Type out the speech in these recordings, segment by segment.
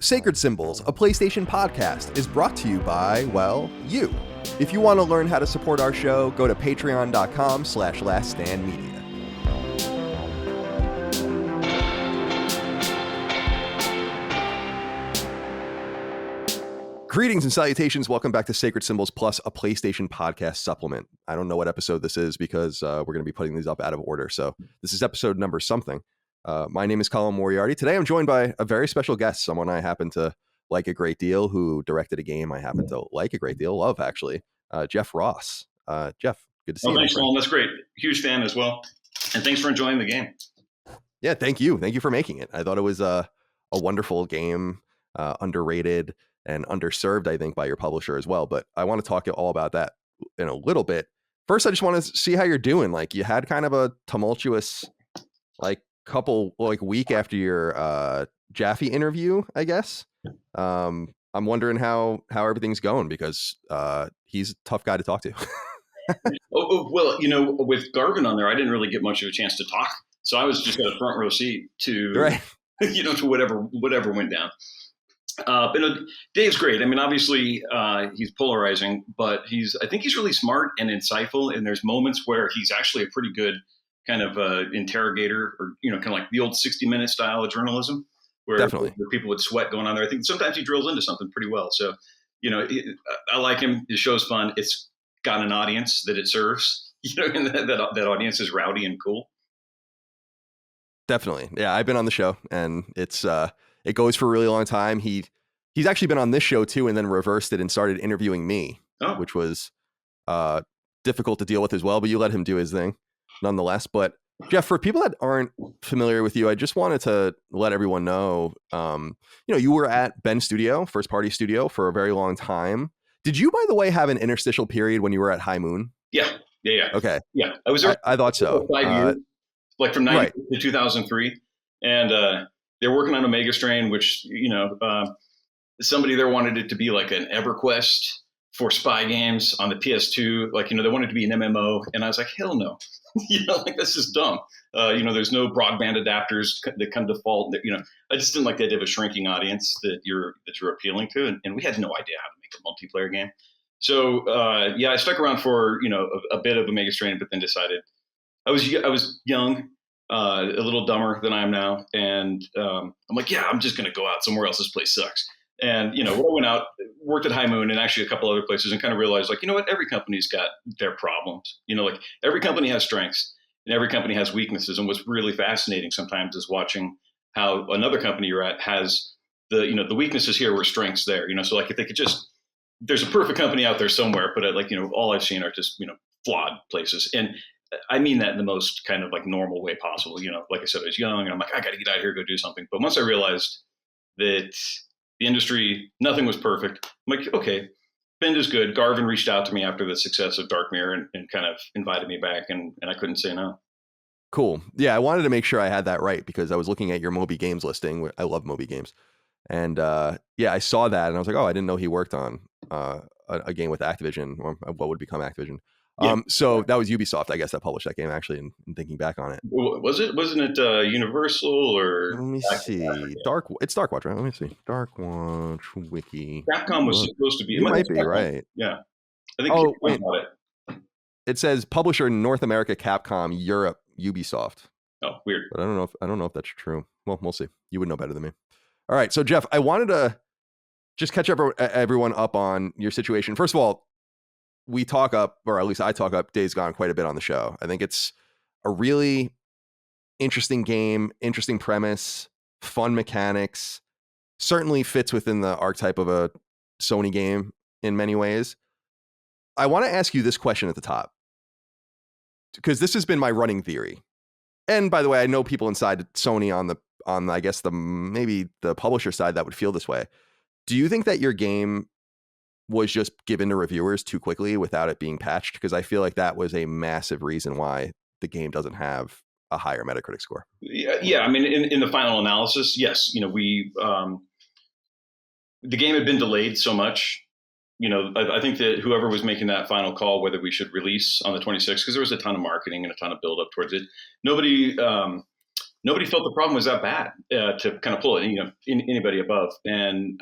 Sacred Symbols, a PlayStation podcast, is brought to you by, well, you. If you want to learn how to support our show, go to patreon.com/laststandmedia. Greetings and salutations. Welcome back to Sacred Symbols Plus, a PlayStation podcast supplement. I don't know what episode this is because we're going to be putting these up out of order. So this is episode number something. My name is Colin Moriarty. Today I'm joined by a very special guest, someone I happen to like a great deal, who directed a game I happen to like a great deal, love actually, Jeff Ross. Jeff, good to see you. Thanks, Colin. That's great. Huge fan as well. And thanks for enjoying the game. Yeah, thank you. Thank you for making it. I thought it was a wonderful game, underrated and underserved, I think, by your publisher as well. But I want to talk all about that in a little bit. First, I just want to see how you're doing. Like, you had kind of a tumultuous, week after your Jaffe interview, I guess. I'm wondering how everything's going, because he's a tough guy to talk to. Well, with Garvin on there, I didn't really get much of a chance to talk. So I was just at a front row seat to, right. To whatever went down. But Dave's great. I mean, obviously he's polarizing, but I think he's really smart and insightful. And there's moments where he's actually a pretty good kind of interrogator, or, kind of like the old 60-minute style of journalism, where people would sweat going on there. I think sometimes he drills into something pretty well. So, I like him. His show's fun. It's got an audience that it serves, and that audience is rowdy and cool. Definitely. Yeah, I've been on the show, and it's it goes for a really long time. He's actually been on this show too, and then reversed it and started interviewing me, which was difficult to deal with as well. But you let him do his thing, nonetheless. But Jeff, for people that aren't familiar with you, I just wanted to let everyone know, you were at Ben's studio, first party studio, for a very long time. Did you, by the way, have an interstitial period when you were at High Moon? Yeah. Okay. Yeah, I was there. I thought so. 5 years, like from 19 to 2003, and they're working on Omega Strain, which somebody there wanted it to be like an EverQuest for spy games on the PS2. Like, they wanted it to be an MMO, and I was like, hell no. That's just dumb. There's no broadband adapters that come default. I just didn't like the idea of a shrinking audience that you're appealing to, and we had no idea how to make a multiplayer game. So I stuck around for a bit of Omega Strain, but then decided I was young, a little dumber than I am now, and I'm like, I'm just gonna go out somewhere else. This place sucks. And when I went out, worked at High Moon and actually a couple other places, and kind of realized, every company's got their problems. Every company has strengths and every company has weaknesses. And what's really fascinating sometimes is watching how another company you're at has the weaknesses here were strengths there. So like, if they could just, there's a perfect company out there somewhere, but all I've seen are just flawed places. And I mean that in the most kind of like normal way possible. Like I said, I was young and I'm like, I got to get out of here, go do something. But once I realized that the industry, nothing was perfect, I'm like, okay, Bend is good. Garvin reached out to me after the success of Dark Mirror and kind of invited me back, and I couldn't say no. Cool. Yeah, I wanted to make sure I had that right, because I was looking at your Moby Games listing. I love Moby Games. And I saw that and I was like, I didn't know he worked on a game with Activision, or what would become Activision. Yeah. So that was Ubisoft, I guess, that published that game, actually, and thinking back on it. Wasn't it Universal or? Let me see. It's Darkwatch, right? Let me see. Darkwatch Wiki. Capcom was supposed to be. You might be right. Yeah. I think wait. It says publisher North America, Capcom, Europe, Ubisoft. Oh, weird. But I don't know if that's true. Well, we'll see. You would know better than me. All right. So, Jeff, I wanted to just catch everyone up on your situation. First of all, we talk up, or at least I talk up, Days Gone quite a bit on the show. I think it's a really interesting game, interesting premise, fun mechanics, certainly fits within the archetype of a Sony game in many ways. I want to ask you this question at the top, because this has been my running theory. And by the way, I know people inside Sony on I guess maybe the publisher side that would feel this way. Do you think that your game was just given to reviewers too quickly without it being patched? Because I feel like that was a massive reason why the game doesn't have a higher Metacritic score. Yeah. I mean, in the final analysis, yes, the game had been delayed so much. I think that whoever was making that final call, whether we should release on the 26th, because there was a ton of marketing and a ton of build up towards it, nobody nobody felt the problem was that bad to kind of pull it, anybody above. And,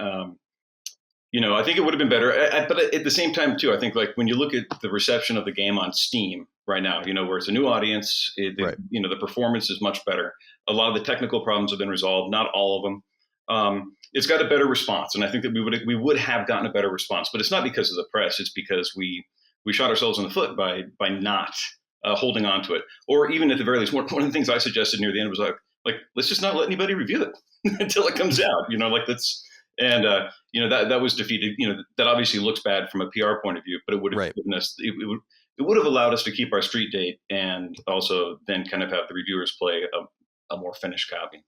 I think it would have been better. But at the same time, too, I think like when you look at the reception of the game on Steam right now, where it's a new audience, Right. the performance is much better. A lot of the technical problems have been resolved, not all of them. It's got a better response, and I think that we would have gotten a better response. But it's not because of the press; it's because we shot ourselves in the foot by not holding on to it, or even at the very least, one of the things I suggested near the end was like let's just not let anybody review it until it comes out. Like that's. And that was defeated. That obviously looks bad from a PR point of view, but it would have given us it would have allowed us to keep our street date and also then kind of have the reviewers play a more finished copy.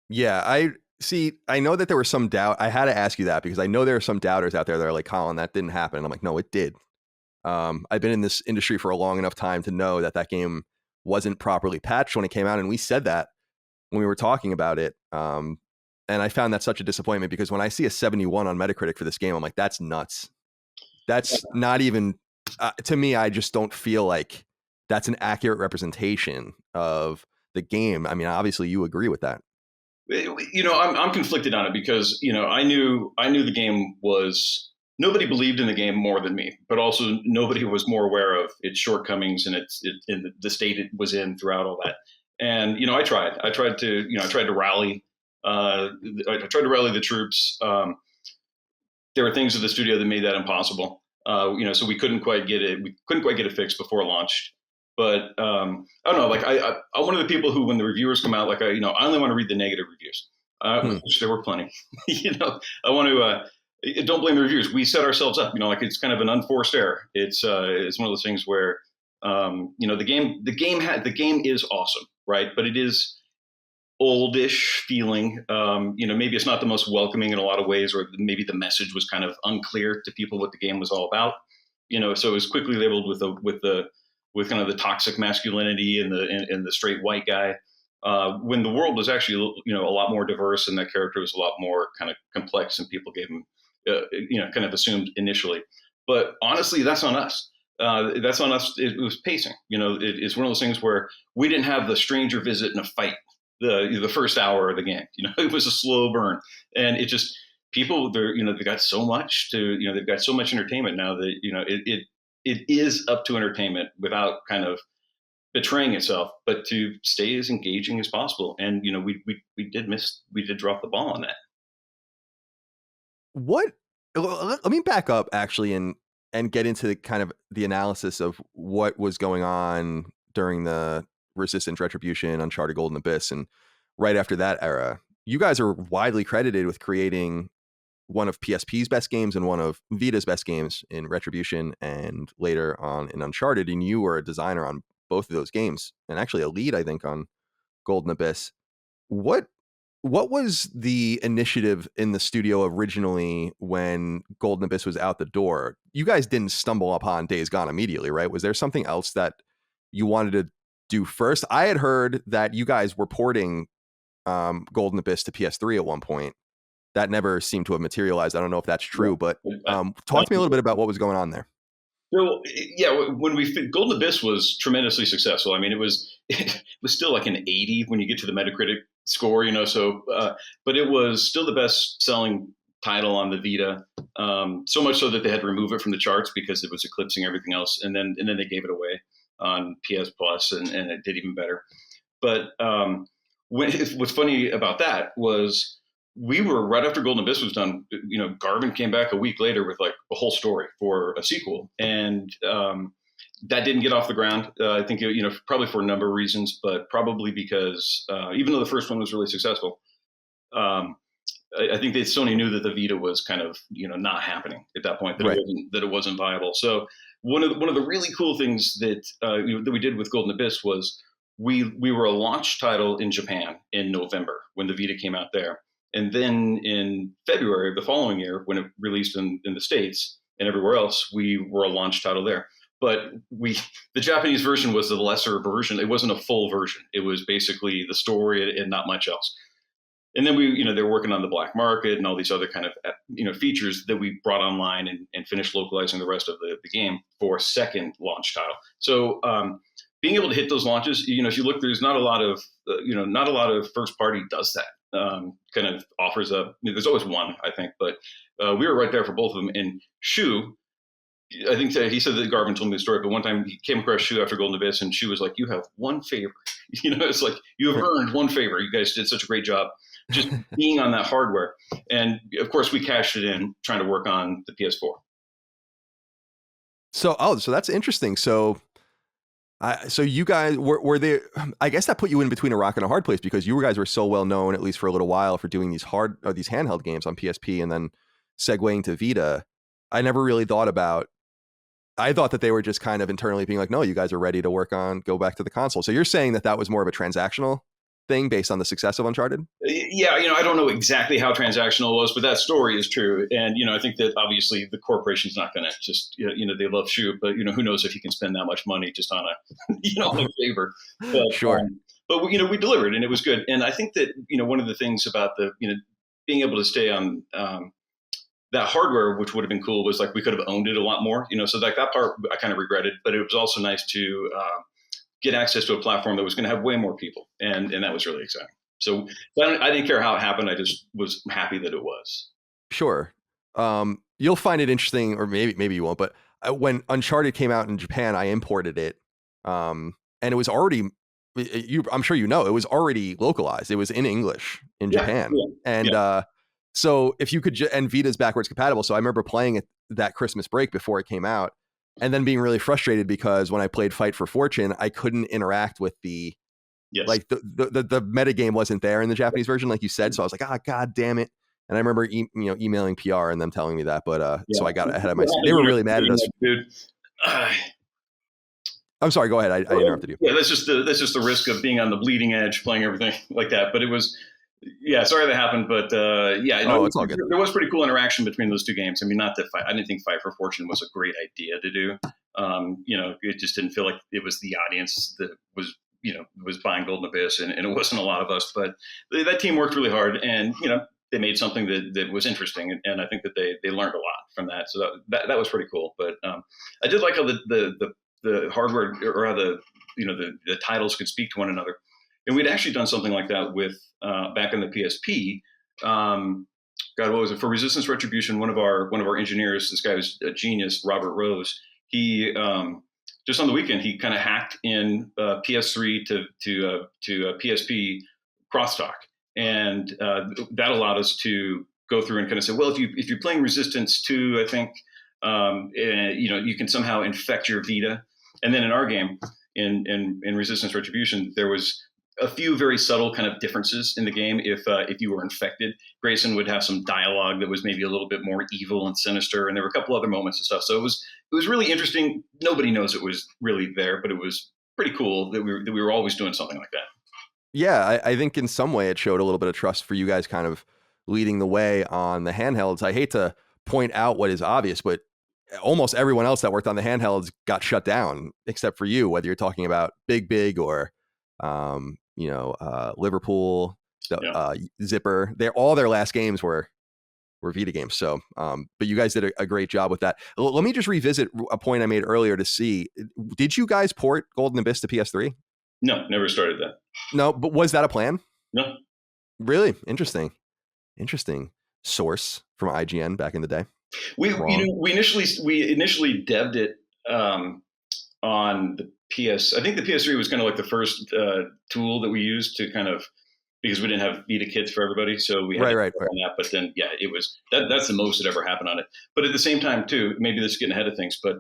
Yeah, I know that there was some doubt. I had to ask you that because I know there are some doubters out there that are like, Colin, that didn't happen. And I'm like, no, it did. I've been in this industry for a long enough time to know that game wasn't properly patched when it came out, and we said that when we were talking about it. And I found that such a disappointment because when I see a 71 on Metacritic for this game, I'm like, that's nuts. That's not even, to me, I just don't feel like that's an accurate representation of the game. I mean, obviously you agree with that. I'm conflicted on it because, I knew the game was, nobody believed in the game more than me, but also nobody was more aware of its shortcomings and in the state it was in throughout all that. And, I tried to rally. I tried to rally the troops. There were things at the studio that made that impossible. So we couldn't quite get it. We couldn't quite get it fixed before launch. But I don't know. Like I'm one of the people who, when the reviewers come out, like I only want to read the negative reviews. Which there were plenty. I want to. Don't blame the reviewers. We set ourselves up. Like it's kind of an unforced error. It's one of those things where the game is awesome, right? But it is oldish feeling. Maybe it's not the most welcoming in a lot of ways, or maybe the message was kind of unclear to people what the game was all about. So it was quickly labeled with kind of the toxic masculinity and the straight white guy. When the world was actually a lot more diverse and that character was a lot more kind of complex, and people gave him kind of assumed initially. But honestly, that's on us. That's on us. It was pacing. It's one of those things where we didn't have the stranger visit and a fight the first hour of the game. It was a slow burn, and it just people they've got so much to they've got so much entertainment now that it is up to entertainment without kind of betraying itself, but to stay as engaging as possible. And we did drop the ball on that. Let me back up actually and get into kind of the analysis of what was going on during the Resistance, Retribution, Uncharted, Golden Abyss, and right after that era. You guys are widely credited with creating one of PSP's best games and one of Vita's best games in Retribution and later on in Uncharted, and you were a designer on both of those games and actually a lead, I think, on Golden Abyss. What was the initiative in the studio originally when Golden Abyss was out the door? You guys didn't stumble upon Days Gone immediately, right? Was there something else that you wanted to do first? I had heard that you guys were porting Golden Abyss to PS3 at one point. That never seemed to have materialized. I don't know if that's true, but talk to me a little bit about what was going on there. So when Golden Abyss was tremendously successful. I mean, it was still like an 80 when you get to the Metacritic score, So, but it was still the best selling title on the Vita. So much so that they had to remove it from the charts because it was eclipsing everything else, and then they gave it away on PS Plus, and it did even better. But what's funny about that was we were right after Golden Abyss was done. Garvin came back a week later with like a whole story for a sequel, and that didn't get off the ground. I think probably for a number of reasons, but probably because even though the first one was really successful, I think that Sony knew that the Vita was kind of not happening at that point. That it wasn't viable. So one of the really cool things that that we did with Golden Abyss was we were a launch title in Japan in November when the Vita came out there. And then in February of the following year, when it released in the States and everywhere else, we were a launch title there. But the Japanese version was the lesser version. It wasn't a full version. It was basically the story and not much else. And then they're working on the black market and all these other kind of, features that we brought online and finished localizing the rest of the game for a second launch title. So being able to hit those launches, if you look, there's not a lot of, not a lot of first party does that. Kind of offers up. There's always one, I think, but we were right there for both of them. And Shu, I think that he said that Garvin told me the story, but one time he came across Shu after Golden Abyss, and Shu was like, "You have one favor." It's like, you have earned one favor. You guys did such a great job just being on that hardware. And of course, we cashed it in trying to work on the PS4. So that's interesting. So you guys were there. I guess that put you in between a rock and a hard place, because you guys were so well known, at least for a little while, for doing these handheld games on PSP and then segueing to Vita. I never really thought about. I thought that they were just kind of internally being like, no, you guys are ready to go back to the console. So you're saying that was more of a transactional thing based on the success of Uncharted? Yeah, I don't know exactly how transactional it was, but that story is true. And, I think that obviously the corporation's not going to just, they love Shu, but, who knows if he can spend that much money just on on a favor. But, sure. But, we delivered, and it was good. And I think that, one of the things about being able to stay on that hardware, which would have been cool, was like we could have owned it a lot more, so like that part I kind of regretted, but it was also nice to get access to a platform that was going to have way more people. And that was really exciting. So I didn't care how it happened. I just was happy that it was. Sure. You'll find it interesting, or maybe you won't, but when Uncharted came out in Japan, I imported it. And it was already, I'm sure it was already localized. It was in English in Japan. Yeah. And so if you could, and Vita's backwards compatible. So I remember playing it that Christmas break before it came out, and then being really frustrated because when I played Fight for Fortune, I couldn't interact with the metagame wasn't there in the Japanese version, like you said. So I was like, God damn it. And I remember emailing PR and them telling me that, but so I got ahead of myself. They were really mad at us. Dude. I'm sorry, go ahead. I interrupted you. Yeah, that's just the risk of being on the bleeding edge, playing everything like that. But it was, sorry that happened, but it's all good. There was pretty cool interaction between those two games. I mean, not that I didn't think Fight for Fortune was a great idea to do. It just didn't feel like it was the audience that was buying Golden Abyss, and it wasn't a lot of us. But that team worked really hard, and they made something that was interesting, and I think that they learned a lot from that. So that was pretty cool. But I did like how the hardware, or how the titles could speak to one another. And we'd actually done something like that with back in the PSP. What was it, for Resistance Retribution? One of our engineers, this guy was a genius, Robert Rose. He just on the weekend he kind of hacked in PS3 to PSP crosstalk, and that allowed us to go through and kind of say, well, if you're playing Resistance 2, I think you can somehow infect your Vita. And then in our game, in Resistance Retribution, there was a few very subtle kind of differences in the game. If you were infected, Grayson would have some dialogue that was maybe a little bit more evil and sinister, and there were a couple other moments and stuff. So it was really interesting. Nobody knows it was really there, but it was pretty cool that we were always doing something like that. Yeah, I think in some way it showed a little bit of trust for you guys, kind of leading the way on the handhelds. I hate to point out what is obvious, but almost everyone else that worked on the handhelds got shut down, except for you, whether you're talking about Big or Liverpool, Zipper. All their last games were Vita games. So, but you guys did a great job with that. Let me just revisit a point I made earlier to see, did you guys port Golden Abyss to PS3? No, never started that. No, but was that a plan? No. Really? Interesting source from IGN back in the day. We initially devved it on the PS. I think the PS3 was kind of like the first tool that we used to kind of, because we didn't have Vita kits for everybody, so we had on that. But then, it was that's the most that ever happened on it. But at the same time, too, maybe this is getting ahead of things, but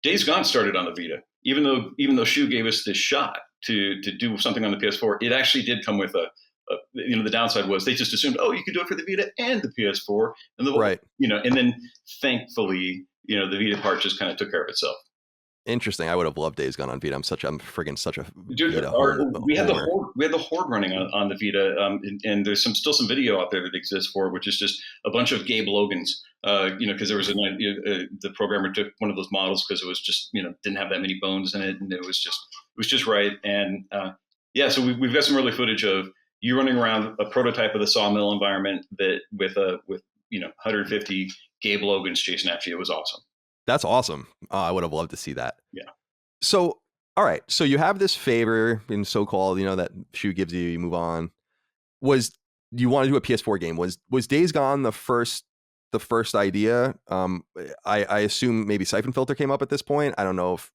Days Gone started on the Vita. Even though Shu gave us this shot to do something on the PS4, it actually did come with the downside was they just assumed, you could do it for the Vita and the PS4, and and then thankfully, the Vita part just kind of took care of itself. Interesting. I would have loved Days Gone on Vita. I'm such a Dude, we had the Horde running on the Vita, and there's still some video out there that exists for it, which is just a bunch of Gabe Logans. Because there was the programmer took one of those models because it was just didn't have that many bones in it, and it was just right. And so we've got some early footage of you running around a prototype of the sawmill environment that with 150 Gabe Logans chasing after you. It was awesome. That's awesome. I would have loved to see that. Yeah. So All right. So you have this favor in so-called, that shoe gives you, you move on. Was you want to do a PS4 game? Was Days Gone the first idea? I assume maybe Syphon Filter came up at this point. I don't know if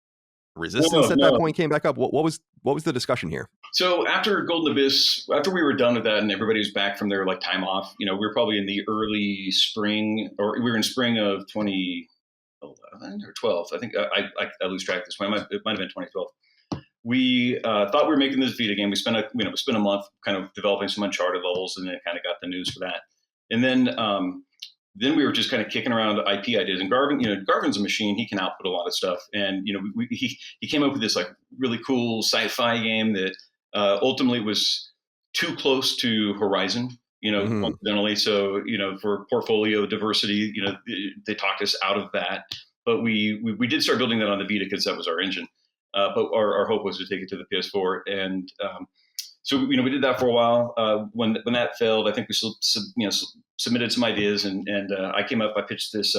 Resistance at that No. point came back up. What was the discussion here? So after Golden Abyss, after we were done with that and everybody was back from their like time off, we were probably in the early spring, or we were in spring of 2011 or 12. I think I lose track at this point. It might have been 2012. We thought we were making this Vita game. We spent a month kind of developing some Uncharted levels, and then kind of got the news for that. And then we were just kind of kicking around IP ideas. And Garvin's a machine; he can output a lot of stuff. And he came up with this like really cool sci-fi game that ultimately was too close to Horizon. Coincidentally. So for portfolio diversity, they talked us out of that. But we did start building that on the Vita because that was our engine. But our hope was to take it to the PS4, and so we did that for a while. When that failed, I think we submitted some ideas, and I came up. I pitched this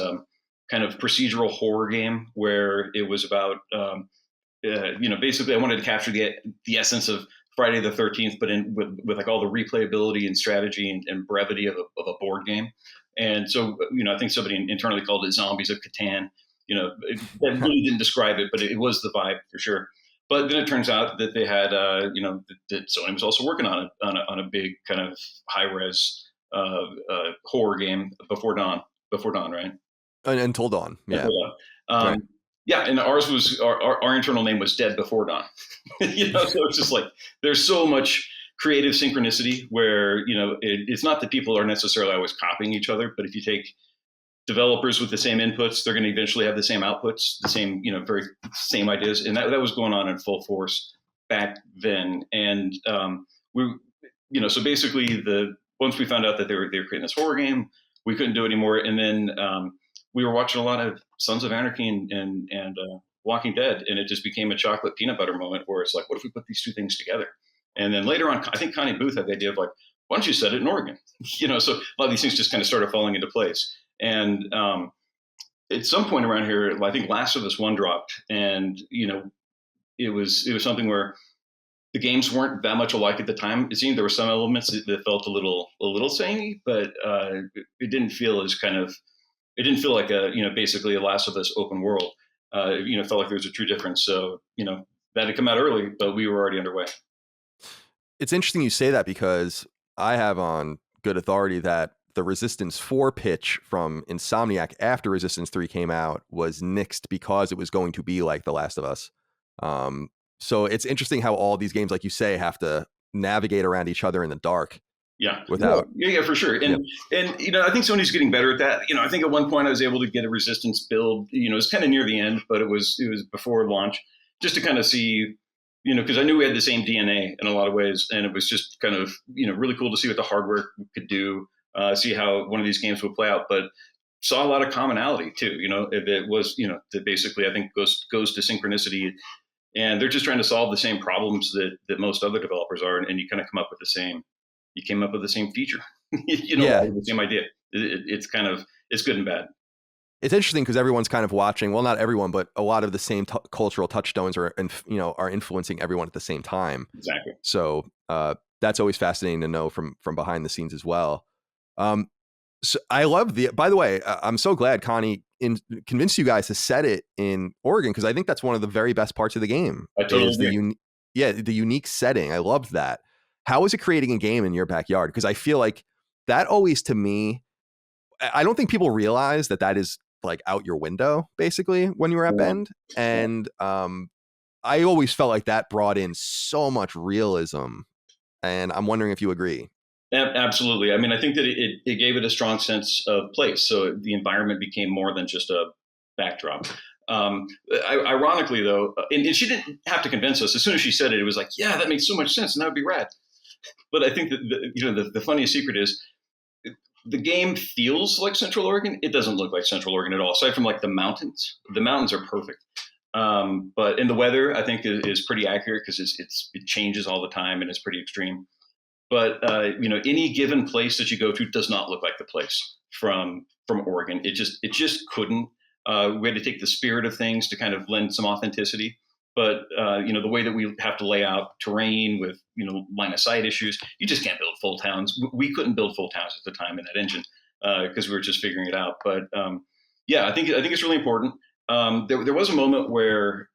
kind of procedural horror game where it was about basically I wanted to capture the essence of Friday the 13th, but with like all the replayability and strategy and brevity of a board game. And so I think somebody internally called it Zombies of Catan. That really didn't describe it, but it was the vibe for sure. But then it turns out that they had, that Sony was also working on a big kind of high res horror game before dawn, right? Until Dawn, yeah. Until Dawn. Right. Yeah, and ours was our internal name was Dead Before Dawn. So it's just like there's so much creative synchronicity where it's not that people are necessarily always copying each other, but if you take developers with the same inputs, they're going to eventually have the same outputs, the same, very same ideas. And that was going on in full force back then. And so basically once we found out that they were creating this horror game, we couldn't do it anymore. And then we were watching a lot of Sons of Anarchy and Walking Dead, and it just became a chocolate peanut butter moment where it's like, what if we put these two things together? And then later on, I think Connie Booth had the idea of like, why don't you set it in Oregon? So a lot of these things just kind of started falling into place. And at some point around here, I think Last of Us 1 dropped, and it was something where the games weren't that much alike at the time. It seemed there were some elements that felt a little samey, but it didn't feel like a basically a Last of Us open world. It felt like there was a true difference. So that had come out early, but we were already underway. It's interesting you say that because I have on good authority that the Resistance 4 pitch from Insomniac after Resistance 3 came out was nixed because it was going to be like The Last of Us. So it's interesting how all these games, like you say, have to navigate around each other in the dark. Yeah. Without. Yeah, for sure. And I think Sony's getting better at that. I think at one point I was able to get a Resistance build. It was kind of near the end, but it was before launch, just to kind of see. Because I knew we had the same DNA in a lot of ways, and it was just kind of really cool to see what the hardware could do. See how one of these games would play out, but saw a lot of commonality too. It was that basically I think goes to synchronicity, and they're just trying to solve the same problems that most other developers are, and you kind of come up with the same. You came up with the same feature, the same idea. It's good and bad. It's interesting because everyone's kind of watching. Well, not everyone, but a lot of the same cultural touchstones are influencing everyone at the same time. Exactly. So that's always fascinating to know from behind the scenes as well. So I love by the way, I'm so glad Connie convinced you guys to set it in Oregon, because I think that's one of the very best parts of the game. I totally agree. The unique setting. I loved that. How is it creating a game in your backyard? Because I feel like that always, to me, I don't think people realize that is like out your window basically when you were at Bend. And I always felt like that brought in so much realism, and I'm wondering if you agree. Absolutely. I mean, I think that it gave it a strong sense of place. So the environment became more than just a backdrop. Ironically, though, and she didn't have to convince us. As soon as she said it, it was like, yeah, that makes so much sense, and that would be rad. But I think that the funniest secret is the game feels like Central Oregon. It doesn't look like Central Oregon at all, aside from like the mountains. The mountains are perfect. But in the weather, I think is pretty accurate because it changes all the time and it's pretty extreme. But any given place that you go to does not look like the place from Oregon. It just couldn't. We had to take the spirit of things to kind of lend some authenticity. But the way that we have to lay out terrain with line of sight issues, you just can't build full towns. We couldn't build full towns at the time in that engine because we were just figuring it out. But I think it's really important. There was a moment where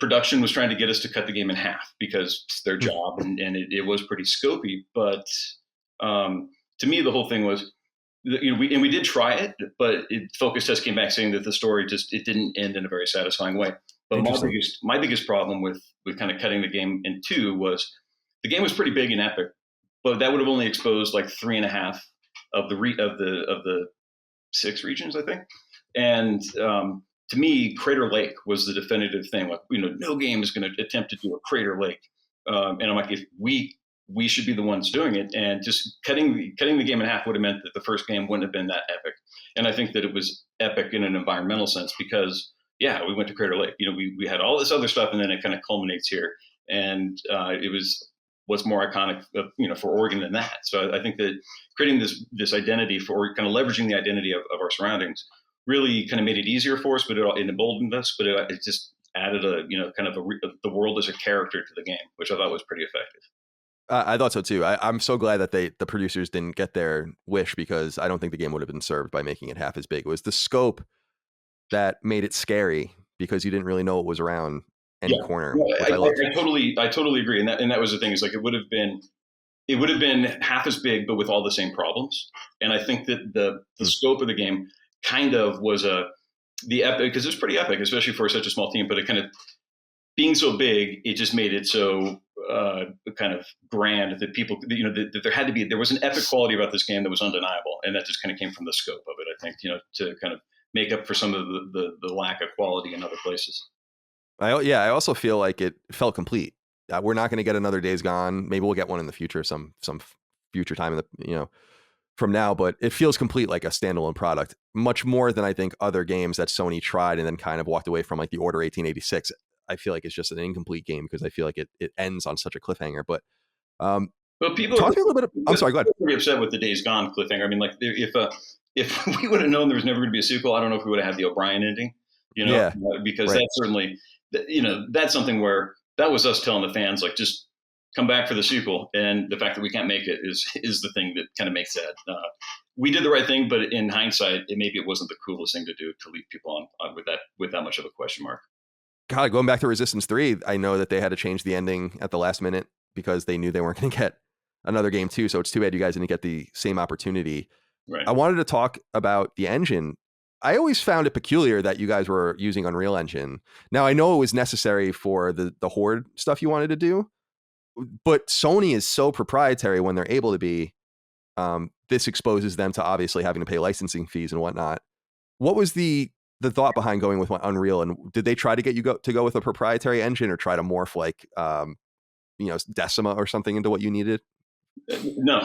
production was trying to get us to cut the game in half because it's their job, and it was pretty scopy. But to me, the whole thing was, we did try it, but focus test came back saying that the story it didn't end in a very satisfying way. But my biggest problem with kind of cutting the game in two was the game was pretty big and epic, but that would have only exposed like 3.5 of the 6 regions, I think. And to me, Crater Lake was the definitive thing. Like, no game is going to attempt to do a Crater Lake. And I'm like, if we should be the ones doing it, and just cutting the game in half would have meant that the first game wouldn't have been that epic. And I think that it was epic in an environmental sense because, we went to Crater Lake. We had all this other stuff, and then it kind of culminates here. And it was what's more iconic, for Oregon than that. So I think that creating this identity for kind of leveraging the identity of our surroundings really kind of made it easier for us, but it emboldened us. But it just added the world as a character to the game, which I thought was pretty effective. I thought so too. I'm so glad that the producers didn't get their wish, because I don't think the game would have been served by making it half as big. It was the scope that made it scary, because you didn't really know what was around any corner. I totally agree. And that was the thing, is like, it would have been half as big, but with all the same problems. And I think that the scope of the game kind of was the epic, because it was pretty epic, especially for such a small team, but it kind of, being so big, it just made it so kind of grand that people, that there was an epic quality about this game that was undeniable. And that just kind of came from the scope of it, I think, to kind of make up for some of the lack of quality in other places. I also feel like it felt complete. We're not going to get another Days Gone. Maybe we'll get one in the future, some future time from now, but it feels complete, like a standalone product, much more than I think other games that Sony tried and then kind of walked away from, like the Order 1886. I feel like it's just an incomplete game because I feel like it ends on such a cliffhanger. But people talk a little bit. I'm sorry, go ahead. Pretty upset with the Days Gone cliffhanger. I mean, like, if we would have known there was never going to be a sequel, I don't know if we would have had the O'Brien ending. Because right. That's certainly, that's something where that was us telling the fans, like, just come back for the sequel. And the fact that we can't make it is the thing that kind of makes that. We did the right thing, but in hindsight, maybe it wasn't the coolest thing to do, to leave people on with that much of a question mark. God, going back to Resistance 3, I know that they had to change the ending at the last minute because they knew they weren't going to get another game too. So it's too bad you guys didn't get the same opportunity. Right. I wanted to talk about the engine. I always found it peculiar that you guys were using Unreal Engine. Now, I know it was necessary for the Horde stuff you wanted to do, but Sony is so proprietary when they're able to be. This exposes them to obviously having to pay licensing fees and whatnot. What was the thought behind going with Unreal, and did they try to get you to go with a proprietary engine, or try to morph like Decima or something into what you needed? No,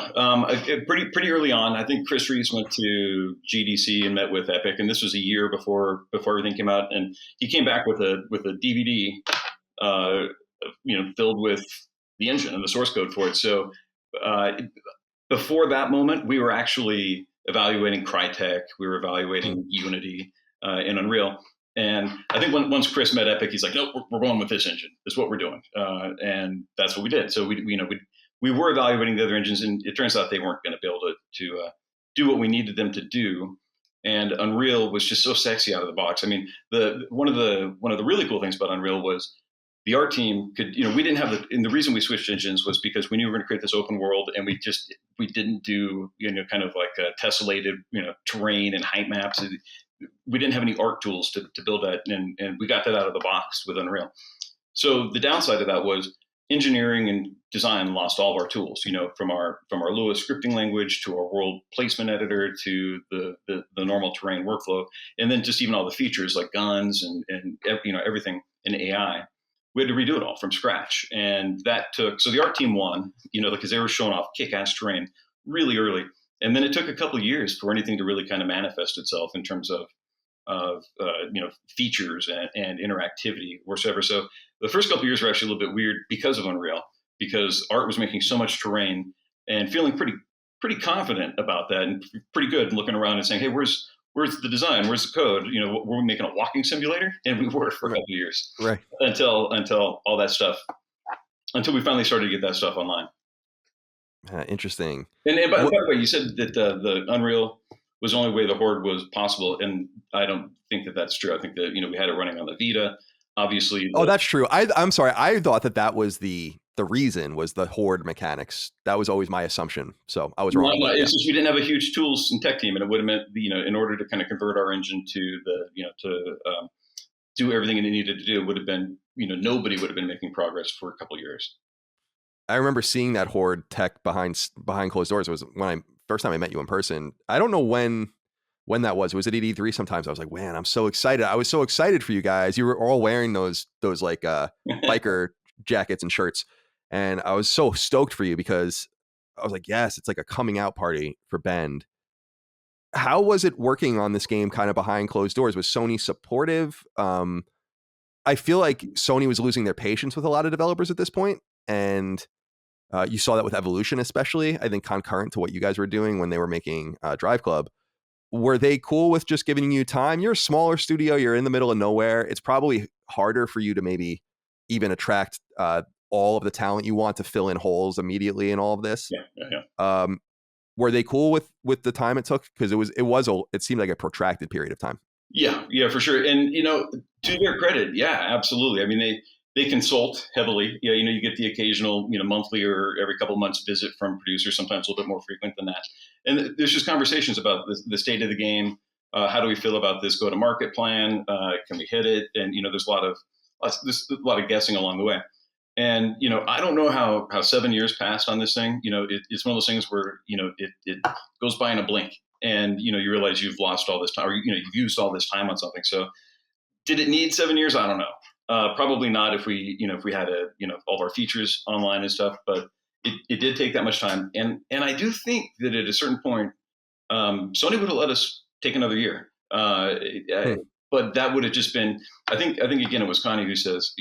pretty early on. I think Chris Reese went to GDC and met with Epic, and this was a year before everything came out. And he came back with a DVD, filled with the engine and the source code for it. So before that moment, we were actually evaluating Crytek, we were evaluating Unity and Unreal. And I think once Chris met Epic, he's like, "No, we're going with this engine. This is what we're doing," and that's what we did. So we were evaluating the other engines, and it turns out they weren't going to be able to do what we needed them to do. And Unreal was just so sexy out of the box. I mean, one of the really cool things about Unreal was the art team could, we didn't have and the reason we switched engines was because we knew we were going to create this open world, and we didn't do, kind of like a tessellated, terrain and height maps. We didn't have any art tools to build that. And we got that out of the box with Unreal. So the downside of that was engineering and design lost all of our tools, from our Lua scripting language to our world placement editor to the normal terrain workflow. And then just even all the features like guns and everything in AI. We had to redo it all from scratch. And that so the art team won, because they were showing off kick-ass terrain really early. And then it took a couple of years for anything to really kind of manifest itself in terms of features and interactivity whatsoever. So the first couple of years were actually a little bit weird because of Unreal, because Art was making so much terrain and feeling pretty confident about that, and pretty good looking around and saying, "Hey, where's where's the design? Where's the code? You know, were we making a walking simulator? And we were for a couple of years, right? Until all that stuff, until we finally started to get that stuff online. Interesting. And by the way, you said that the Unreal was the only way the Horde was possible, and I don't think that that's true. I think that, you know, we had it running on the Vita, obviously. Oh, that's true. I'm sorry. I thought that was the reason was the Horde mechanics. That was always my assumption. So I was wrong. No, it's just we didn't have a huge tools and tech team, and it would have meant, you know, in order to kind of convert our engine to the, you know, to do everything it needed to do, would have been, you know, nobody would have been making progress for a couple of years. I remember seeing that Horde tech behind closed doors. It was when first time I met you in person. I don't know when that was. Was it at E3? Sometimes I was like, man, I'm so excited. I was so excited for you guys. You were all wearing those like biker jackets and shirts. And I was so stoked for you because I was like, yes, it's like a coming out party for Bend. How was it working on this game kind of behind closed doors? Was Sony supportive? I feel like Sony was losing their patience with a lot of developers at this point. And you saw that with Evolution, especially, I think concurrent to what you guys were doing when they were making Drive Club. Were they cool with just giving you time? You're a smaller studio. You're in the middle of nowhere. It's probably harder for you to maybe even attract all of the talent you want to fill in holes immediately in all of this. Yeah. Were they cool with the time it took? Because it seemed like a protracted period of time. Yeah, for sure. And, you know, to their credit, yeah, absolutely. I mean, they consult heavily. Yeah, you know, you get the occasional, you know, monthly or every couple of months visit from producers, sometimes a little bit more frequent than that. And there's just conversations about the state of the game. How do we feel about this go-to-market plan? Can we hit it? And, you know, there's a lot of guessing along the way. And, you know, I don't know how 7 years passed on this thing. You know, it's one of those things where, you know, it goes by in a blink. And, you know, you realize you've lost all this time, or, you know, you've used all this time on something. So did it need 7 years? I don't know. Probably not if we had all of our features online and stuff, but it did take that much time. And I do think that at a certain point, Sony would have let us take another year. But that would have just been, I think again, it was Connie who says,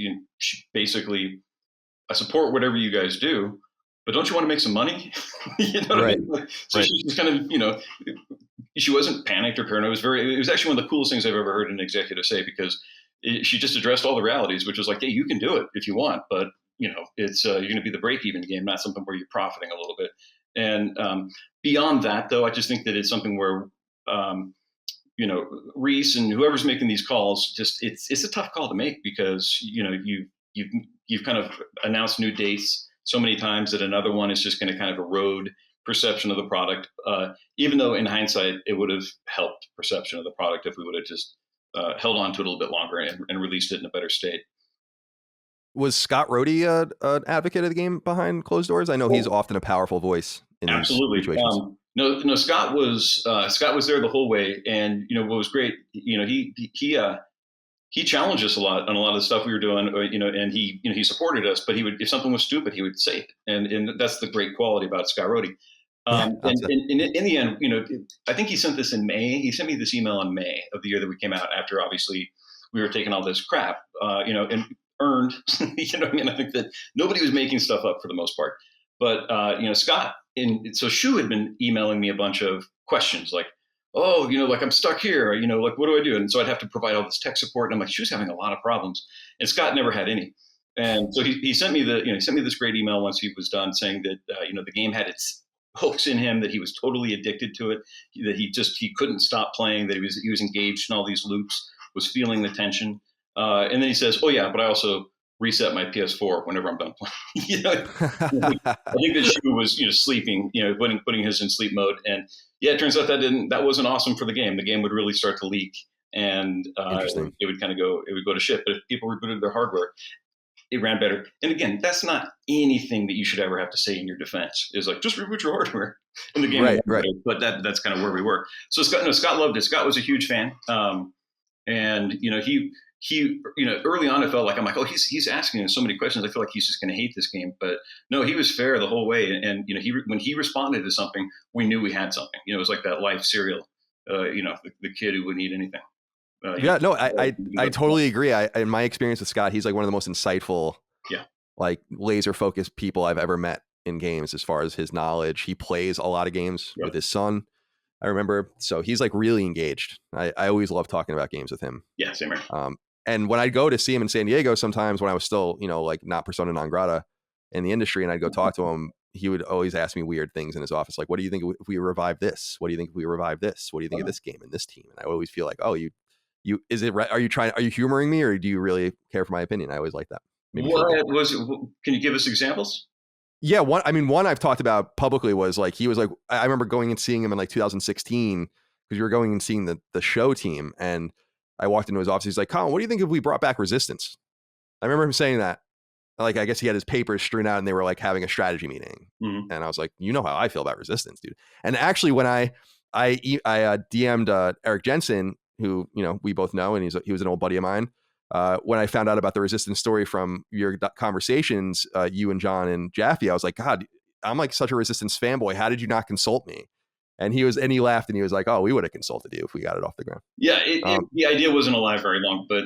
basically, I support whatever you guys do, but don't you want to make some money? You know what I mean? So right. She was kind of, you know, she wasn't panicked or paranoid. It was actually one of the coolest things I've ever heard an executive say, because she just addressed all the realities, which was like, hey, you can do it if you want, but, you know, it's you're going to be the break-even game, not something where you're profiting a little bit. And beyond that, though, I just think that it's something where, you know, Reese and whoever's making these calls, just it's a tough call to make, because, you know, you've kind of announced new dates so many times that another one is just going to kind of erode perception of the product. Even though in hindsight, it would have helped perception of the product if we would have just held on to it a little bit longer and released it in a better state. Was Scott Rohde an advocate of the game behind closed doors? I know he's often a powerful voice in absolutely. These situations. No, Scott was there the whole way, and, you know, what was great, you know, he challenged us a lot on a lot of the stuff we were doing, you know, and he supported us, but he would, if something was stupid, he would say it, and that's the great quality about Scott Rohde. And in the end, you know, I think he sent this in May. He sent me this email in May of the year that we came out, after obviously we were taking all this crap, you know, and earned. You know what I mean? I think that nobody was making stuff up for the most part, but you know, Scott, so Shu had been emailing me a bunch of questions like, oh, you know, like I'm stuck here, you know, like what do I do? And so I'd have to provide all this tech support, and I'm like, Shu's having a lot of problems, and Scott never had any. And so he sent me this great email once he was done, saying that you know, the game had its hooks in him, that he was totally addicted to it, that he couldn't stop playing, that he was engaged in all these loops, was feeling the tension. And then he says, oh yeah, but I also reset my PS4 whenever I'm done playing. You know, I think that Shu was, you know, sleeping, you know, putting his in sleep mode. And yeah, it turns out that wasn't awesome for the game. The game would really start to leak, and it would go to shit. But if people rebooted their hardware, it ran better. And again, that's not anything that you should ever have to say in your defense. Is like, just reboot your hardware, and the game right. But that's kind of where we were. So Scott loved it. Scott was a huge fan, and you know, he you know, early on, it felt like, I'm like, oh, he's asking us so many questions, I feel like he's just going to hate this game. But no, he was fair the whole way, and you know, when he responded to something, we knew we had something. You know, it was like that life cereal. You know, the kid who wouldn't eat anything. I totally agree. In my experience with Scott, he's like one of the most insightful, like laser focused people I've ever met in games as far as his knowledge. He plays a lot of games with his son. I remember. So he's like really engaged. I always love talking about games with him. Yeah, same here. And when I'd go to see him in San Diego, sometimes when I was still, like not persona non grata in the industry, and I'd go talk to him, he would always ask me weird things in his office. Like, what do you think if we revive this? What do you think if we revive this? What do you think of this game and this team? And I always feel like, oh, is it right? Are you humoring me, or do you really care for my opinion? I always like that. Can you give us examples? Yeah, one I've talked about publicly was like, he was like, I remember going and seeing him in like 2016, because you were going and seeing the show team, and I walked into his office. He's like, Colin, what do you think if we brought back Resistance? I remember him saying that. Like, I guess he had his papers strewn out and they were like having a strategy meeting. Mm-hmm. And I was like, you know how I feel about Resistance, dude. And actually, when I DM'd Eric Jensen, who, we both know, and he was an old buddy of mine. When I found out about the Resistance story from your conversations, you and John and Jaffe, I was like, God, I'm like such a Resistance fanboy. How did you not consult me? And he laughed and he was like, oh, we would have consulted you if we got it off the ground. Yeah, the idea wasn't alive very long, but